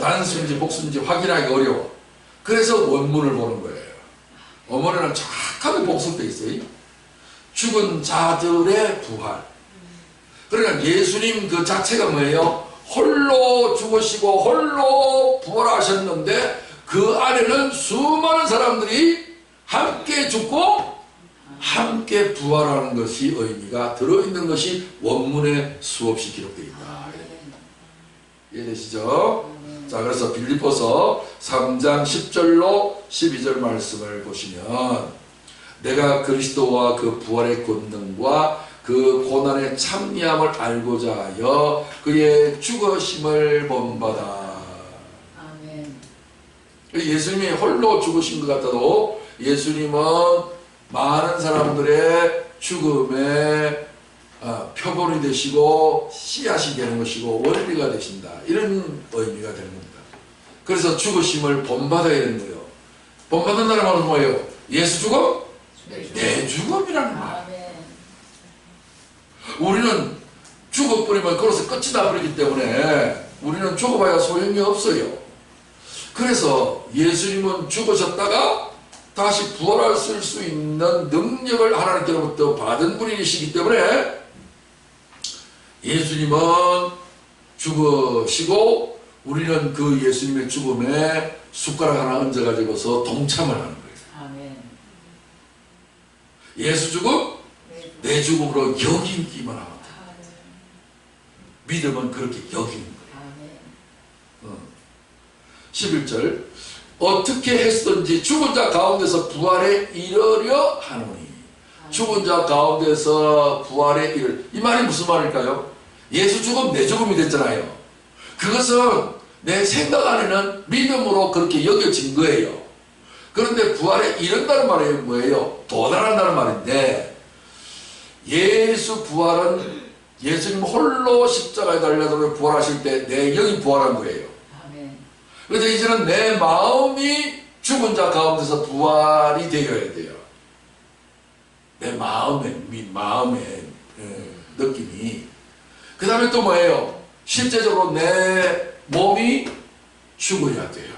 단수인지 복수인지 확인하기 어려워. 그래서 원문을 보는 거예요. 원문에는 정확하게 복수되어 있어요. 죽은 자들의 부활. 그러니까 예수님 그 자체가 뭐예요? 홀로 죽으시고 홀로 부활하셨는데 그 안에는 수많은 사람들이 함께 죽고 함께 부활하는 것이 의미가 들어있는 것이 원문에 수없이 기록되어 있다. 이해되시죠? 자, 그래서 빌립보서 3장 10절로 12절 말씀을 보시면 내가 그리스도와 그 부활의 권능과 그 고난의 참미함을 알고자 하여 그의 죽으심을 본받아. 아멘. 예수님이 홀로 죽으신 것 같아도 예수님은 많은 사람들의 죽음에 표본이 되시고 씨앗이 되는 것이고 원리가 되신다. 이런 의미가 되는 겁니다. 그래서 죽으심을 본받아야 되는 거예요. 본받는다는 말은 뭐예요? 예수 죽음? 내 죽음이라는 말. 우리는 죽어버리면 그것서 끝이 나버리기 때문에 우리는 죽어봐야 소용이 없어요. 그래서 예수님은 죽으셨다가 다시 부활할 수 있는 능력을 하나님께로부터 받은 분이시기 때문에 예수님은 죽으시고 우리는 그 예수님의 죽음에 숟가락 하나 얹어가지고서 동참을 하는 거예요. 아멘. 예수 죽음? 내 죽음으로 여기기만 합니다. 믿음은 그렇게 여기는 거예요. 11절 어떻게 했든지 죽은 자 가운데서 부활에 이르려 하노니. 죽은 자 가운데서 부활에 이 말이 무슨 말일까요? 예수 죽음 내 죽음이 됐잖아요. 그것은 내 생각 안에는 믿음으로 그렇게 여겨진 거예요. 그런데 부활에 이른다는 말이 뭐예요? 도달한다는 말인데 예수 부활은 예수님 홀로 십자가에 달려서 부활하실 때 내 영이 부활한 거예요. 그런데 이제는 내 마음이 죽은 자 가운데서 부활이 되어야 돼요. 내 마음의 느낌이. 그 다음에 또 뭐예요? 실제적으로 내 몸이 죽어야 돼요.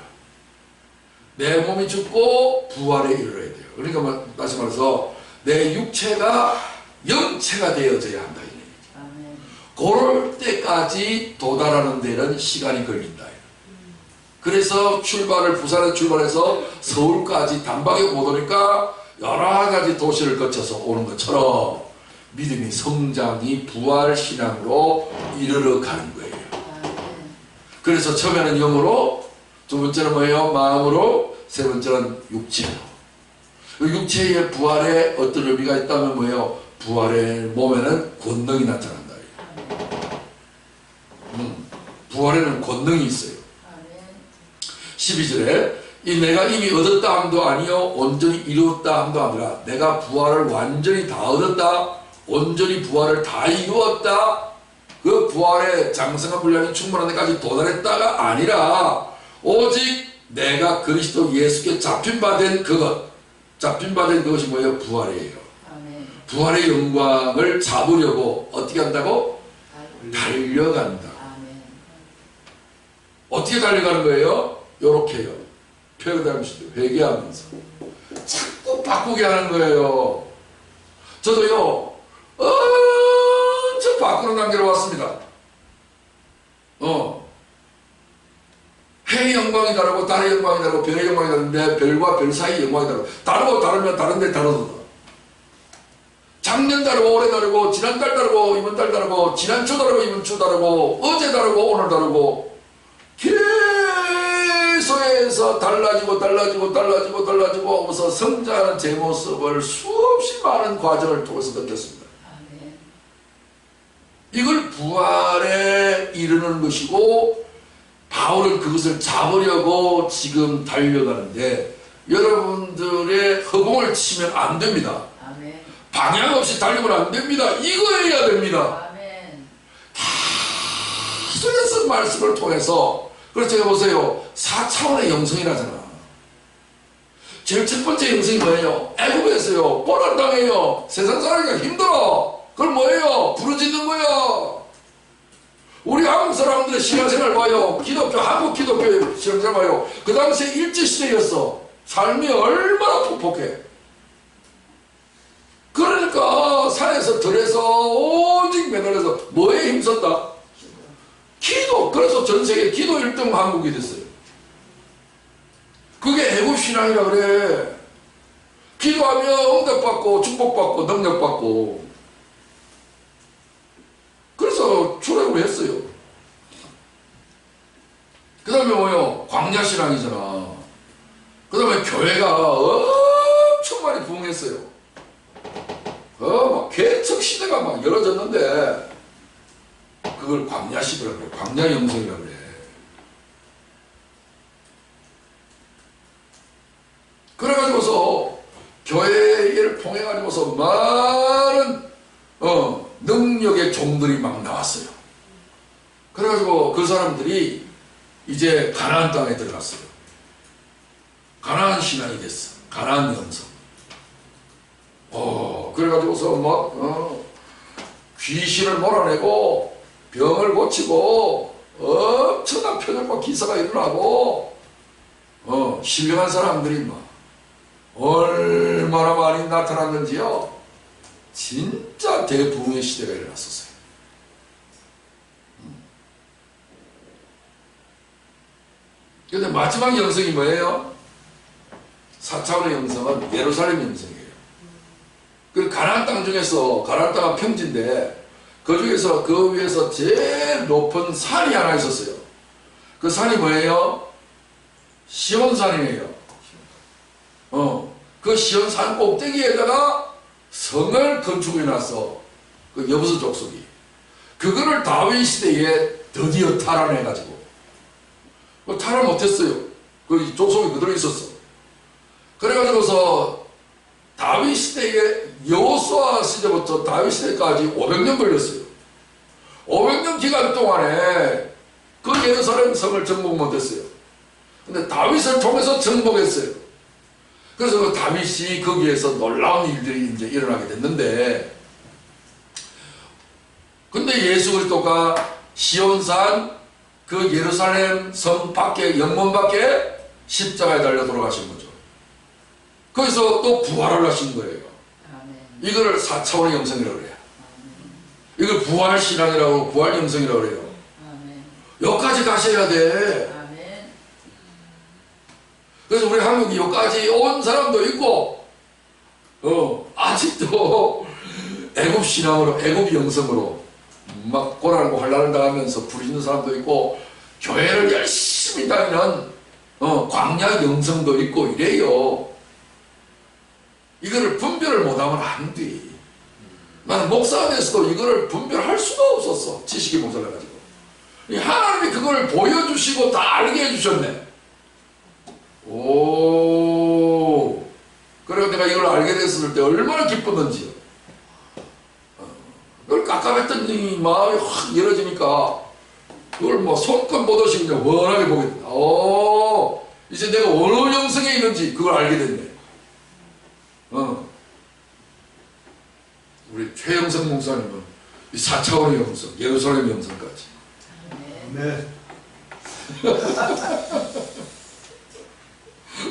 내 몸이 죽고 부활에 이르러야 돼요. 그러니까 다시 말해서 내 육체가 영체가 되어져야 한다. 그럴 때까지 도달하는 데는 시간이 걸린다. 그래서 부산에 출발해서 서울까지 단박에 못 오니까 여러 가지 도시를 거쳐서 오는 것처럼 믿음이 성장이 부활 신앙으로 이르러 가는 거예요. 그래서 처음에는 영으로, 두 번째는 뭐예요? 마음으로, 세 번째는 육체로. 육체의 부활에 어떤 의미가 있다면 뭐예요? 부활의 몸에는 권능이 나타난다. 부활에는 권능이 있어요. 12절에 이 내가 이미 얻었다 함도 아니요 온전히 이루었다 함도 아니라 내가 부활을 완전히 다 얻었다, 온전히 부활을 다 이루었다, 그 부활의 장성한 분량이 충분한 데까지 도달했다가 아니라 오직 내가 그리스도 예수께 잡힌 바 된 그것이 뭐예요? 부활이에요. 부활의 영광을 잡으려고 어떻게 한다고? 달려간다. 어떻게 달려가는 거예요? 요렇게요. 표현하면서 회개하면서 자꾸 바꾸게 하는 거예요. 저도요 엄청 바꾸는 단계로 왔습니다. 해의 영광이 다르고 달의 영광이 다르고 별의 영광이 다른데 별과 별 사이 영광이 다르고 다르면 다른데 다르다. 작년 다르고 올해 다르고 지난달 다르고 이번 달 다르고 지난주 다르고 이번 주 다르고 어제 다르고 오늘 다르고 계속해서 달라지고 하면서 성장하는 제 모습을 수없이 많은 과정을 통해서 느꼈습니다. 아멘. 이걸 부활에 이르는 것이고 바울은 그것을 잡으려고 지금 달려가는데 여러분들의 허공을 치면 안 됩니다. 아멘. 방향 없이 달리면 안 됩니다. 이거 해야 됩니다. 아멘. 계속해서 말씀을 통해서 그래서 제가 보세요. 4차원의 영성이라잖아. 제일 첫 번째 영성이 뭐예요? 애국에서요. 고난당해요. 세상 살기가 힘들어. 그걸 뭐예요? 부르짖는 거야. 우리 한국 사람들의 신앙생활 봐요. 한국 기독교의 신앙생활 봐요. 그 당시에 일제시대였어. 삶이 얼마나 폭폭해. 그러니까 산에서 들에서 오직 매달려서 뭐에 힘썼다? 기도. 그래서 전 세계 기도 1등 한국이 됐어요. 그게 애국신앙이라 그래. 기도하면 응답받고 축복받고 능력받고. 그래서 출애굽을 했어요. 그 다음에 뭐요? 광야신앙이잖아. 그 다음에 교회가 엄청 많이 부흥했어요. 막 개척 시대가 막 열어졌는데 그걸 광야시대라고 그래. 광야영성이라고 그래. 그래가지고서 교회를 통해가지고서 많은 능력의 종들이 막 나왔어요. 그래가지고 그 사람들이 이제 가나안 땅에 들어갔어요. 가나안 신앙이 됐어. 가나안 영성. 그래가지고서 막 귀신을 몰아내고 병을 고치고 엄청난 표적과 기사가 일어나고 신령한 사람들이 막 얼마나 많이 나타났는지요. 진짜 대부흥의 시대가 일어났었어요. 근데 마지막 영성이 뭐예요? 4차원의 영성은 예루살렘 영성이에요. 그 가나안 땅 중에서 가나안 땅은 평지인데 그 중에서 그 위에서 제일 높은 산이 하나 있었어요. 그 산이 뭐예요? 시온산이에요. 그 시온산 꼭대기에다가 성을 건축해 놨어. 그 여부수 족속이. 그거를 다윗 시대에 드디어 탈환해가지고. 탈환 못했어요. 그 족속이 그대로 있었어. 그래가지고서 다윗 시대에 여호수아 시대부터 다윗 시대까지 500년 걸렸어요. 500년 기간 동안에 그 예루살렘 성을 정복 못했어요. 근데 다윗을 통해서 정복했어요. 그래서 그 다윗이 거기에서 놀라운 일들이 이제 일어나게 됐는데, 근데 예수 그리스도가 시온산 그 예루살렘 성 밖에, 영문 밖에 십자가에 달려 돌아가신 거죠. 거기서 또 부활을 하신 거예요. 아멘. 이거를 4차원의 영성이라고 그래요. 이걸 부활신앙이라고, 부활영성이라고 그래요. 아멘. 여기까지 가셔야 돼. 아멘. 그래서 우리 한국이 여기까지 온 사람도 있고, 아직도 애국신앙으로, 애국영성으로 막 고난하고 환난을 당하면서 부르짖는 사람도 있고, 교회를 열심히 다니는 광야영성도 있고 이래요. 이거를 분별을 못하면 안 돼. 나는 목사가 돼서도 이거를 분별할 수가 없었어. 지식이 모자라가지고. 하나님이 그걸 보여주시고 다 알게 해주셨네. 그래서 내가 이걸 알게 됐을 때 얼마나 기뻤는지요. 그걸 깝깝했던 이 마음이 확 열어지니까 그걸 뭐 손끝 보듯이 그냥 원하게 보게 된다. 이제 내가 어느 영성에 있는지 그걸 알게 됐네. 우리 최영성 목사님은 이 4차원의 영성, 예루살렘 영성까지. 아멘.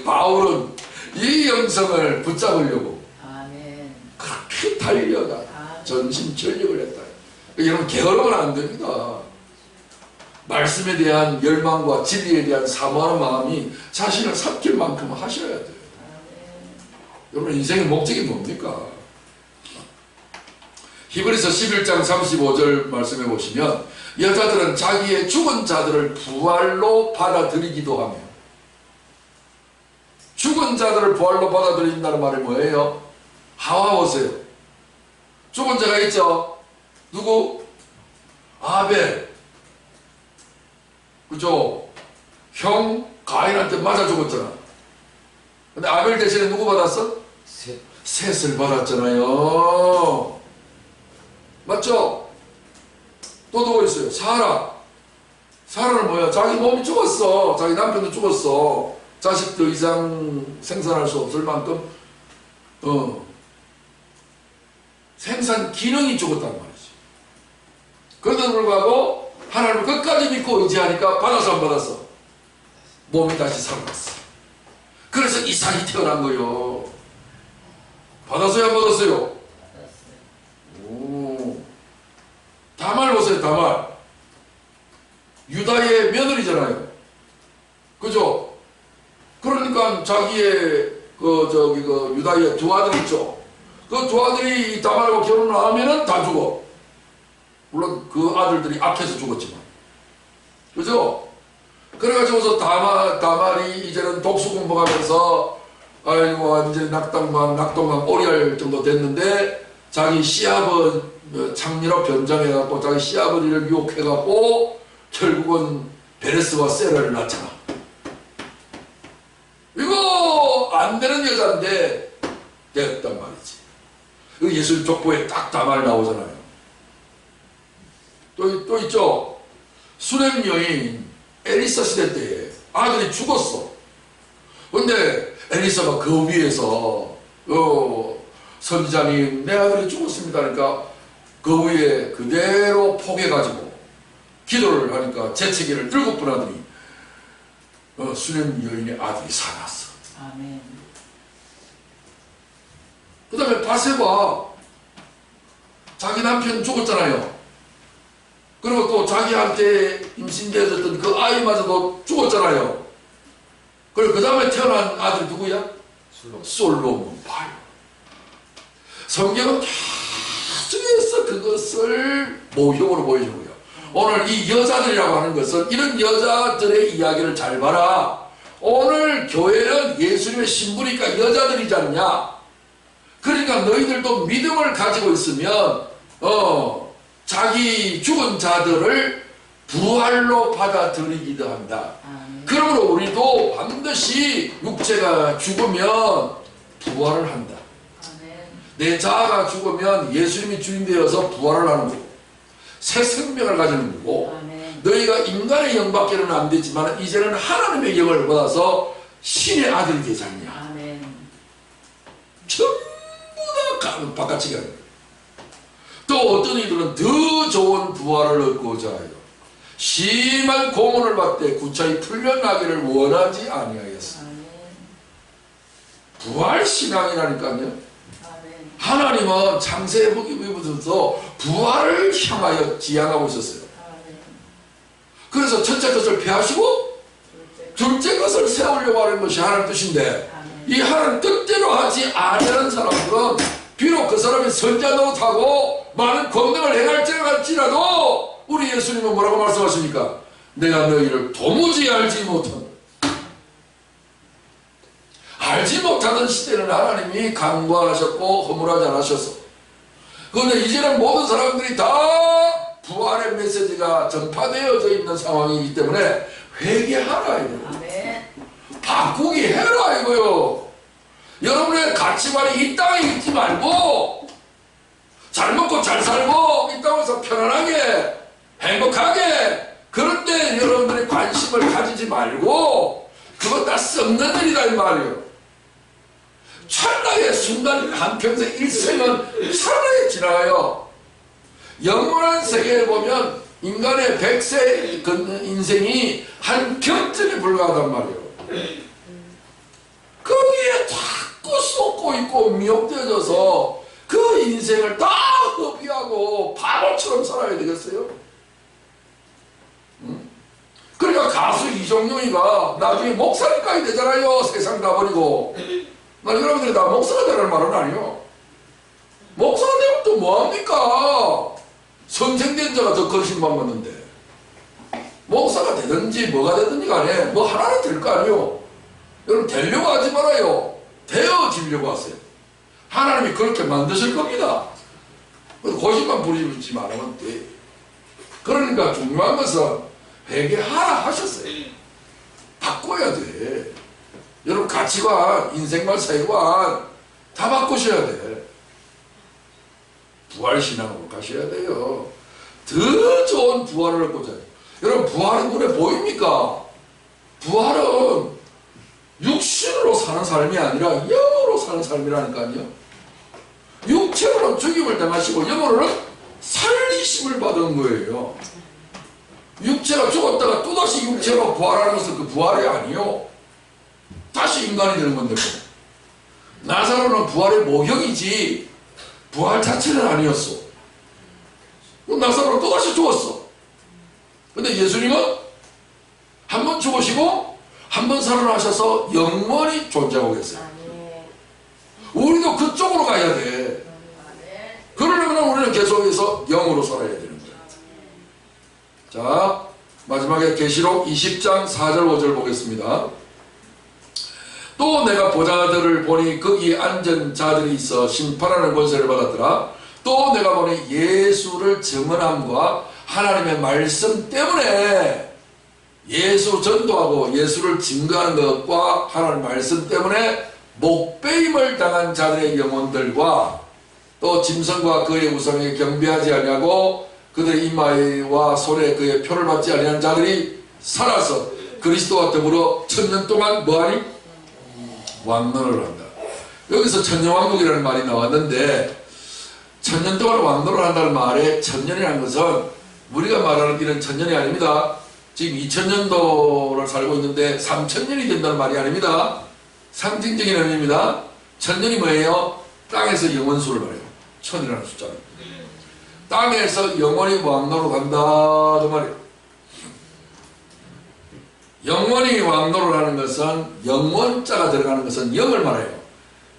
바울은 이 영성을 붙잡으려고 아멘. 그렇게 달려가. 아멘. 전심 전력을 했다. 여러분 게으르면 안 됩니다. 말씀에 대한 열망과 진리에 대한 사모하는 마음이 자신을 삼킬 만큼 하셔야 돼요. 여러분 인생의 목적이 뭡니까? 히브리서 11장 35절 말씀해 보시면 여자들은 자기의 죽은 자들을 부활로 받아들이기도 하며, 죽은 자들을 부활로 받아들인다는 말이 뭐예요? 하와 보세요. 죽은 자가 있죠? 누구? 아벨. 그죠? 형 가인한테 맞아 죽었잖아. 근데 아벨 대신에 누구 받았어? 셋을 받았잖아요. 맞죠? 또 누구 있어요? 사라. 사라는 뭐야? 자기 몸이 죽었어. 자기 남편도 죽었어. 자식도 이상 생산할 수 없을 만큼 생산 기능이 죽었단 말이지. 그런데도 불구하고 하나님을 끝까지 믿고 의지하니까 받아서 안 받았어? 몸이 다시 살아났어. 그래서 이삭이 태어난 거요. 받았어요 안 받았어요? 오. 다말 보세요. 다말 유다의 며느리잖아요. 그죠? 그러니까 자기의 유다의 두 아들 있죠. 그 두 아들이 다말과 결혼을 하면은 다 죽어. 물론 그 아들들이 악해서 죽었지만, 그죠? 그래가지고서 다말이 이제는 독수 공부하면서 아이고 완전히 낙동강 오리할 정도 됐는데 자기 시아버 창녀로 변장해갖고 자기 시아버지를 유혹해갖고 결국은 베레스와 세라를 낳잖아. 이거 안 되는 여자인데 됐단 말이지. 그 예술 족보에 딱 다말 나오잖아요. 또 있죠. 수렘 여인 엘리사 시대 때에 아들이 죽었어. 근데 엘리사가 그 위에서 선지자님 내 아들이 죽었습니다. 그러니까 그 위에 그대로 포개가지고 기도를 하니까 재채기를 7번 하더니 수렘 여인의 아들이 살았어. 아멘. 그 다음에 바세바 자기 남편 죽었잖아요. 그리고 또 자기한테 임신되었던 그 아이마저도 죽었잖아요. 그리고 그 다음에 태어난 아들이 누구야? 솔로몬 봐요. 성경은 계속해서 그것을 모형으로 보여주는 거예요. 오늘 이 여자들이라고 하는 것은 이런 여자들의 이야기를 잘 봐라. 오늘 교회는 예수님의 신부니까 여자들이지 않냐. 그러니까 너희들도 믿음을 가지고 있으면 자기 죽은 자들을 부활로 받아들이기도 한다. 그러므로 우리도 반드시 육체가 죽으면 부활을 한다. 내 자아가 죽으면 예수님이 주인 되어서 부활을 하는 거고 새 생명을 가지는 거고 너희가 인간의 영밖에는 안 되지만 이제는 하나님의 영을 받아서 신의 아들이 되지 않냐. 전부 다 바깥치기 하는 거예요. 또 어떤 이들은 더 좋은 부활을 얻고자 하여 심한 고문을 받되 구차히 풀려나기를 원하지 아니하였어. 부활신앙이라니까요. 하나님은 창세에 보기부터 부활을 향하여 지향하고 있었어요. 그래서 첫째 것을 폐하시고 둘째 것을 세우려고 하는 것이 하나님 뜻인데 이 하나님 뜻대로 하지 않으려는 사람들은 비록 그 사람이 선자도 타고 많은 권능을 행할지라도 우리 예수님은 뭐라고 말씀하십니까? 내가 너희를 도무지 알지 못하던 시대는 하나님이 간과하셨고 허물하지 않으셔서 그런데 이제는 모든 사람들이 다 부활의 메시지가 전파되어져 있는 상황이기 때문에 회개하라 이거요. 바꾸기 해라 이거요. 여러분의 가치관이 이 땅에 있지 말고 잘 먹고 잘 살고 이 땅에서 편안하게 행복하게 그런데 여러분들이 관심을 가지지 말고 그거 다 썩는 일이다 이 말이에요. 찰나의 순간 한평생 일생은 찰나에 지나가요. 영원한 세계에 보면 인간의 100세 인생이 한 평쯤에 불과하단 말이에요. 거기에 자꾸 쏟고 있고 미혹되어져서 그 인생을 다 가지고 바보처럼 살아야 되겠어요? 응? 그러니까 가수 이종용이가 나중에 목사니까 되잖아요. 세상 다 버리고. 나 여러분들이 다 목사가 되라는 말은 아니요. 목사가 되면 또 뭐합니까? 선생된 자가 더 거신 받았는데 목사가 되든지 뭐가 되든지 간에 뭐 하나는 될 거 아니요. 여러분 되려고 하지 말아요. 되어지려고 하세요. 하나님이 그렇게 만드실 겁니다. 고집만 부리지 말으면 돼. 그러니까 중요한 것은 회개하라 하셨어요. 바꿔야 돼. 여러분 가치관, 인생관, 세관 다 바꾸셔야 돼. 부활신앙으로 가셔야 돼요. 더 좋은 부활을 얻고자 해요. 여러분 부활은 눈에 보입니까? 부활은 육신으로 사는 삶이 아니라 영으로 사는 삶이라니까요. 육체로는 죽임을 당하시고 영으로는 살리심을 받은 거예요. 육체가 죽었다가 또다시 육체로 부활하는 것은 그 부활이 아니요. 다시 인간이 되는 건데 뭐. 나사로는 부활의 모형이지 부활 자체는 아니었어. 나사로는 또다시 죽었어. 근데 예수님은 한 번 죽으시고 한 번 살아나셔서 영원히 존재하고 계세요. 우리도 그쪽으로 가야 돼. 그러려면 우리는 계속해서 영으로 살아야 되는 거예요. 자, 마지막에 계시록 20장 4절 5절 보겠습니다. 또 내가 보자들을 보니 거기 앉은 자들이 있어 심판하는 권세를 받았더라. 또 내가 보니 예수를 증언함과 하나님의 말씀 때문에 예수 전도하고 예수를 증거하는 것과 하나님의 말씀 때문에 목배임을 당한 자들의 영혼들과 또 짐승과 그의 우상에 경배하지 아니하고 그들의 이마와 손에 그의 표를 받지 아니한 자들이 살아서 그리스도와 더불어 1000년 동안 뭐하니? 왕노를 한다. 여기서 천년왕국이라는 말이 나왔는데 1000년 동안 왕노를 한다는 말에 1000년이라는 것은 우리가 말하는 이런 1000년이 아닙니다. 지금 2000년도를 살고 있는데 3000년이 된다는 말이 아닙니다. 상징적인 의미입니다. 1000년이 뭐예요? 땅에서 영원수를 말해요. 1000이라는 숫자는. 땅에서 영원히 왕노로 간다 그 말이에요. 영원히 왕노를 하는 것은 영원자가 들어가는 것은 영을 말해요.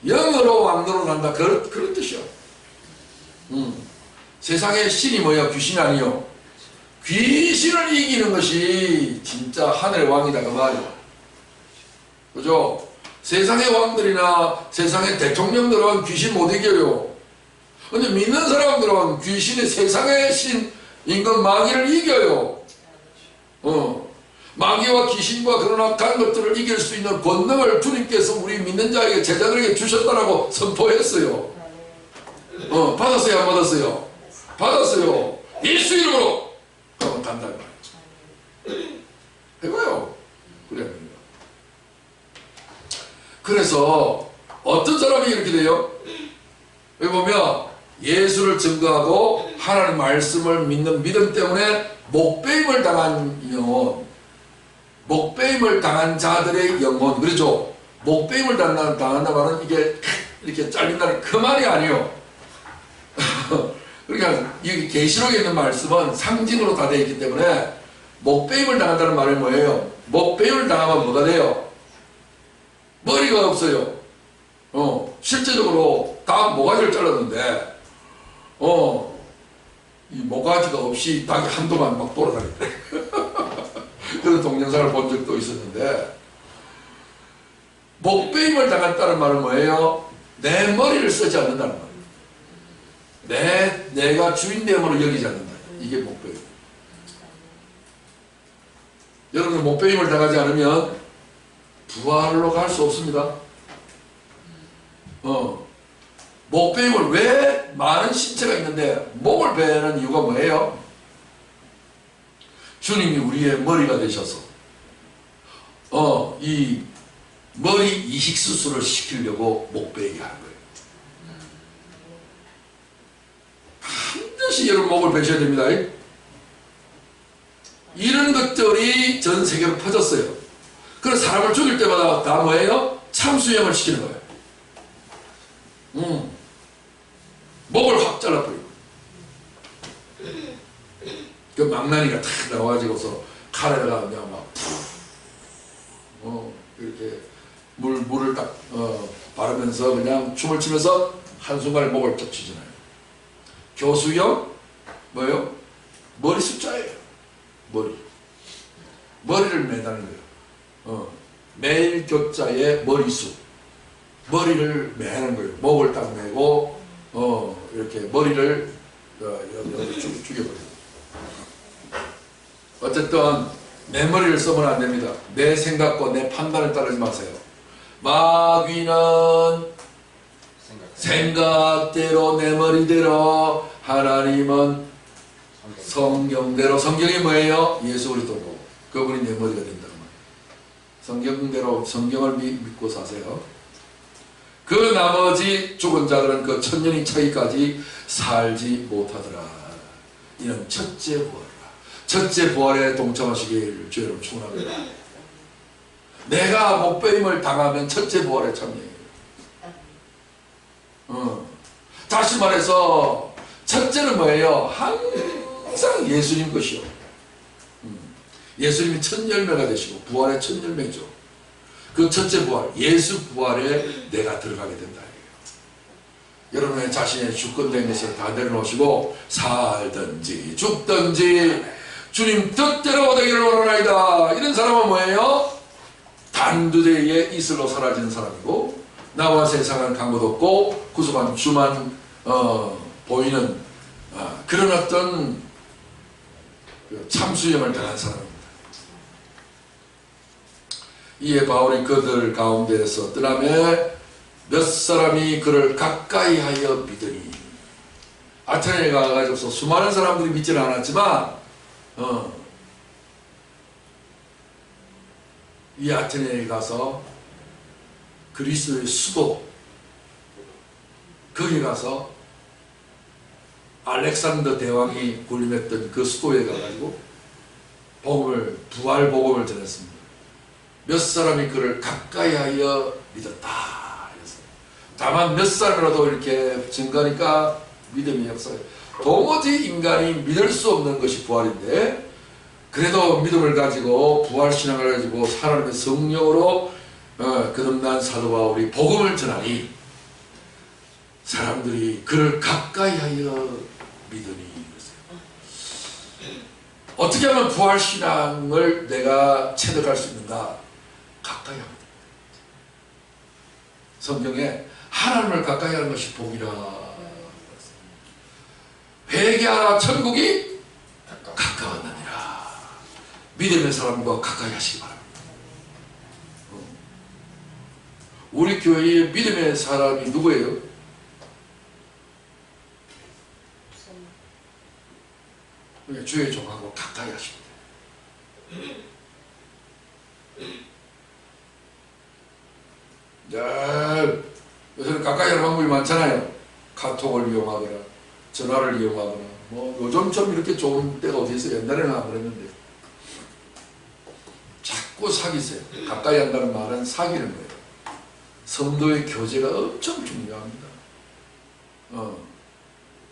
영으로 왕노를 간다 그런 뜻이요. 세상의 신이 뭐야? 귀신이 아니요. 귀신을 이기는 것이 진짜 하늘의 왕이다 그 말이에요. 그죠? 세상의 왕들이나 세상의 대통령들은 귀신 못 이겨요. 근데 믿는 사람들은 귀신이 세상의 신인 건 마귀를 이겨요. 마귀와 귀신과 그런 악한 것들을 이길 수 있는 권능을 주님께서 우리 믿는 자에게 제자들에게 주셨다라고 선포했어요. 받았어요? 안 받았어요? 받았어요. 예수 이름으로 그러면 간다는 말이죠. 해봐요. 그래야 됩니다. 그래서 어떤 사람이 이렇게 돼요? 여기 보면 예수를 증거하고 하나님 말씀을 믿는 믿음 때문에 목배임을 당한 영혼, 목배임을 당한 자들의 영혼, 그렇죠? 목배임을 당한다 말은 이게 이렇게 잘린다는 그 말이 아니에요. 그러니까 이 계시록에 있는 말씀은 상징으로 다 되어 있기 때문에 목배임을 당한다는 말은 뭐예요? 목배임을 당하면 뭐가 돼요? 머리가 없어요. 실제적으로 닭 모가지를 잘랐는데 이 모가지가 없이 닭이 한동안 막 돌아다녔대. 그런 동영상을 본 적도 있었는데 목배임을 당했다는 말은 뭐예요? 내 머리를 쓰지 않는다는 말이에요. 내가 주인됨으로 여기지 않는다. 이게 목배임. 여러분 목배임을 당하지 않으면 부활로 갈 수 없습니다. 목배임을 왜 많은 신체가 있는데 목을 베는 이유가 뭐예요? 주님이 우리의 머리가 되셔서 이 머리 이식 수술을 시키려고 목 베게 하는 거예요. 반드시 여러분 목을 베셔야 됩니다. 이런 것들이 전 세계로 퍼졌어요. 그래서 사람을 죽일 때마다 다 뭐예요? 참수형을 시키는 거예요. 목을 확 잘라버리고 그 망나니가 탁 나와가지고서 칼에다가 그냥 막 이렇게 물을 딱 바르면서 그냥 춤을 추면서 한순간에 목을 딱 치잖아요. 교수형 뭐예요? 머리 숫자예요. 머리를 매다는 거예요. 매일 교자에 머리수, 머리를 매는 거예요. 목을 딱 매고 이렇게 머리를 죽여버려요. 어쨌든 내 머리를 써면 안 됩니다. 내 생각과 내 판단을 따르지 마세요. 마귀는 생각대로 내 머리대로, 하나님은 성경대로. 성경이 뭐예요? 예수 그리스도고 그분이 내 머리가 된다는 말이에요. 성경대로 성경을 믿고 사세요. 그 나머지 죽은 자들은 그 천년이 차기까지 살지 못하더라. 이는 첫째 부활이라. 첫째 부활에 동참하시길 주여로 축원합니다. 내가 목배임을 당하면 첫째 부활에 참여해요. 다시 말해서 첫째는 뭐예요? 항상 예수님 것이요. 예수님이 첫 열매가 되시고 부활의 첫 열매죠. 그 첫째 부활, 예수 부활에 내가 들어가게 된다. 여러분의 자신의 주권된 것을 다 내려놓으시고 살든지 죽든지 주님 뜻대로 되기를 원하나이다. 이런 사람은 뭐예요? 단두대에 이슬로 사라지는 사람이고 나와 세상은 간 것 없고 구속한 주만 보이는 그런 어떤 참수염을 당한 사람입니다. 이에 바울이 그들 가운데에서 떠나며 몇 사람이 그를 가까이 하여 믿으니, 아테네에 가가지고서 수많은 사람들이 믿지는 않았지만 이 아테네에 가서 그리스도의 수도, 거기 가서 알렉산더 대왕이 군림했던 그 수도에 가가지고 부활 복음을 전했습니다. 몇 사람이 그를 가까이 하여 믿었다. 다만 몇 사람이라도 이렇게 증가하니까 믿음이 역사해요. 도무지 인간이 믿을 수 없는 것이 부활인데, 그래도 믿음을 가지고 부활신앙을 가지고 하나님의 성령으로 거듭난 사도 바울이 복음을 전하니 사람들이 그를 가까이 하여 믿으니. 어떻게 하면 부활신앙을 내가 체득할 수 있는가? 가까이 합니다. 성경에 하나님을 가까이 하는 것이 복이라. 회개하라, 천국이 가까웠느니라. 믿음의 사람과 가까이 하시기 바랍니다. 우리 교회의 믿음의 사람이 누구예요? 주의 종하고 가까이 하십니다. 요새는 가까이 하는 방법이 많잖아요. 카톡을 이용하거나 전화를 이용하거나 요즘 좀 이렇게 좋은 때가 어디 있어요? 옛날에는 안 그랬는데 자꾸 사귀세요. 가까이 한다는 말은 사귀는 거예요. 성도의 교제가 엄청 중요합니다.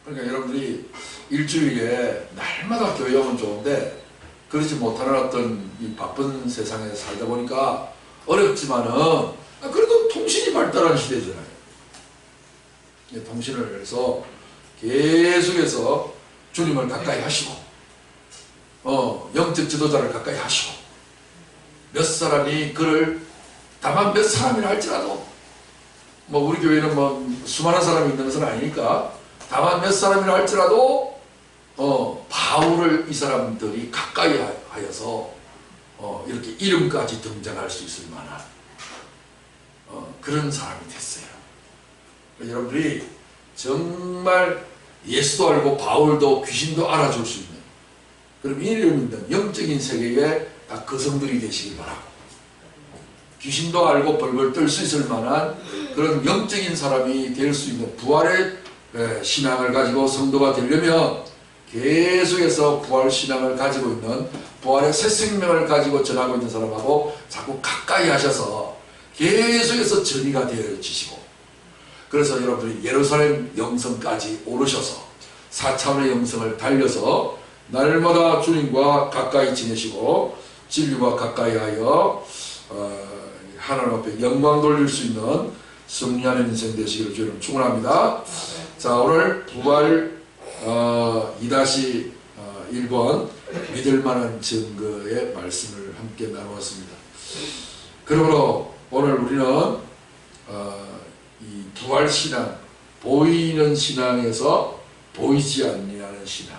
그러니까 여러분들이 일주일에 날마다 교회 오면 좋은데 그러지 못하는 어떤 이 바쁜 세상에 살다 보니까 어렵지만은 그래도 통신이 발달한 시대잖아요. 통신을 해서 계속해서 주님을 가까이 하시고 영적 지도자를 가까이 하시고, 몇 사람이 그를, 다만 몇 사람이라 할지라도 우리 교회는 수많은 사람이 있는 것은 아니니까 다만 몇 사람이라 할지라도 바울을 이 사람들이 가까이 하여서 이렇게 이름까지 등장할 수 있을 만한 그런 사람이 됐어요. 여러분들이 정말 예수도 알고 바울도 귀신도 알아줄 수 있는, 그럼 이름 있는 영적인 세계에 다 거성들이 되시길 바라고, 귀신도 알고 벌벌 떨 수 있을 만한 그런 영적인 사람이 될 수 있는 부활의 신앙을 가지고 성도가 되려면 계속해서 부활 신앙을 가지고 있는, 부활의 새 생명을 가지고 전하고 있는 사람하고 자꾸 가까이 하셔서 계속해서 전이가 되어지시고, 그래서 여러분들이 예루살렘 영성까지 오르셔서 4차원의 영성을 달려서 날마다 주님과 가까이 지내시고 진리와 가까이 하여 하나님 앞에 영광 돌릴 수 있는 승리하는 인생 되시기를 주님 축원합니다. 자, 오늘 부활 2-1번 믿을 만한 증거의 말씀을 함께 나누었습니다. 그러므로 오늘 우리는 이 부활 신앙, 보이는 신앙에서 보이지 아니하는 신앙,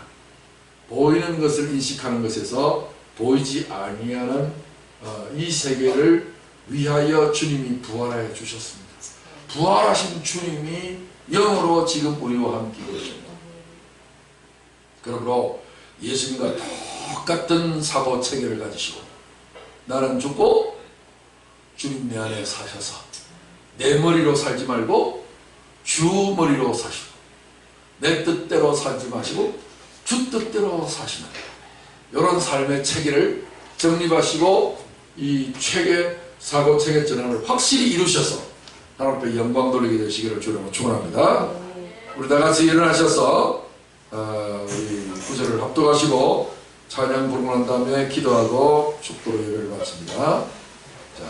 보이는 것을 인식하는 것에서 보이지 아니하는 이 세계를 위하여 주님이 부활하여 주셨습니다. 부활하신 주님이 영으로 지금 우리와 함께 계십니다. 그러므로 예수님과 똑같은 사고 체계를 가지시고 나는 죽고 주님 내 안에 사셔서 내 머리로 살지 말고 주 머리로 사시고 내 뜻대로 살지 마시고 주 뜻대로 사시는 이런 삶의 체계를 정립하시고 이 체계, 사고 체계 전환을 확실히 이루셔서 하나님 앞에 영광 돌리게 되시기를 주님으로 축원합니다. 우리 다 같이 일어나셔서 우리 구절을 합독하시고 찬양 부르고 난 다음에 기도하고 축도로 예배를 마칩니다. 자,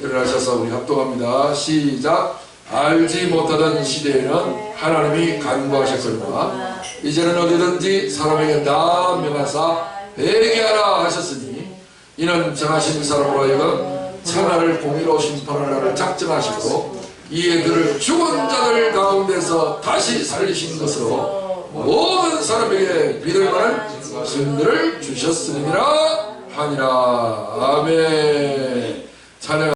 일어나셔서 우리 합독합니다. 시작. 알지 못하던 시대에는 하나님이 간구하셨으나 이제는 어디든지 사람에게 다 명하사 회개하라 하셨으니 이는 정하신 사람으로 하여금 천하를 공의로 심판할 날을 작정하시고 이에 그를 죽은 자들 가운데서 다시 살리신 것으로 모든 사람에게 믿을 만한 증거를 주셨음이라 하니라. 아멘. 찬양.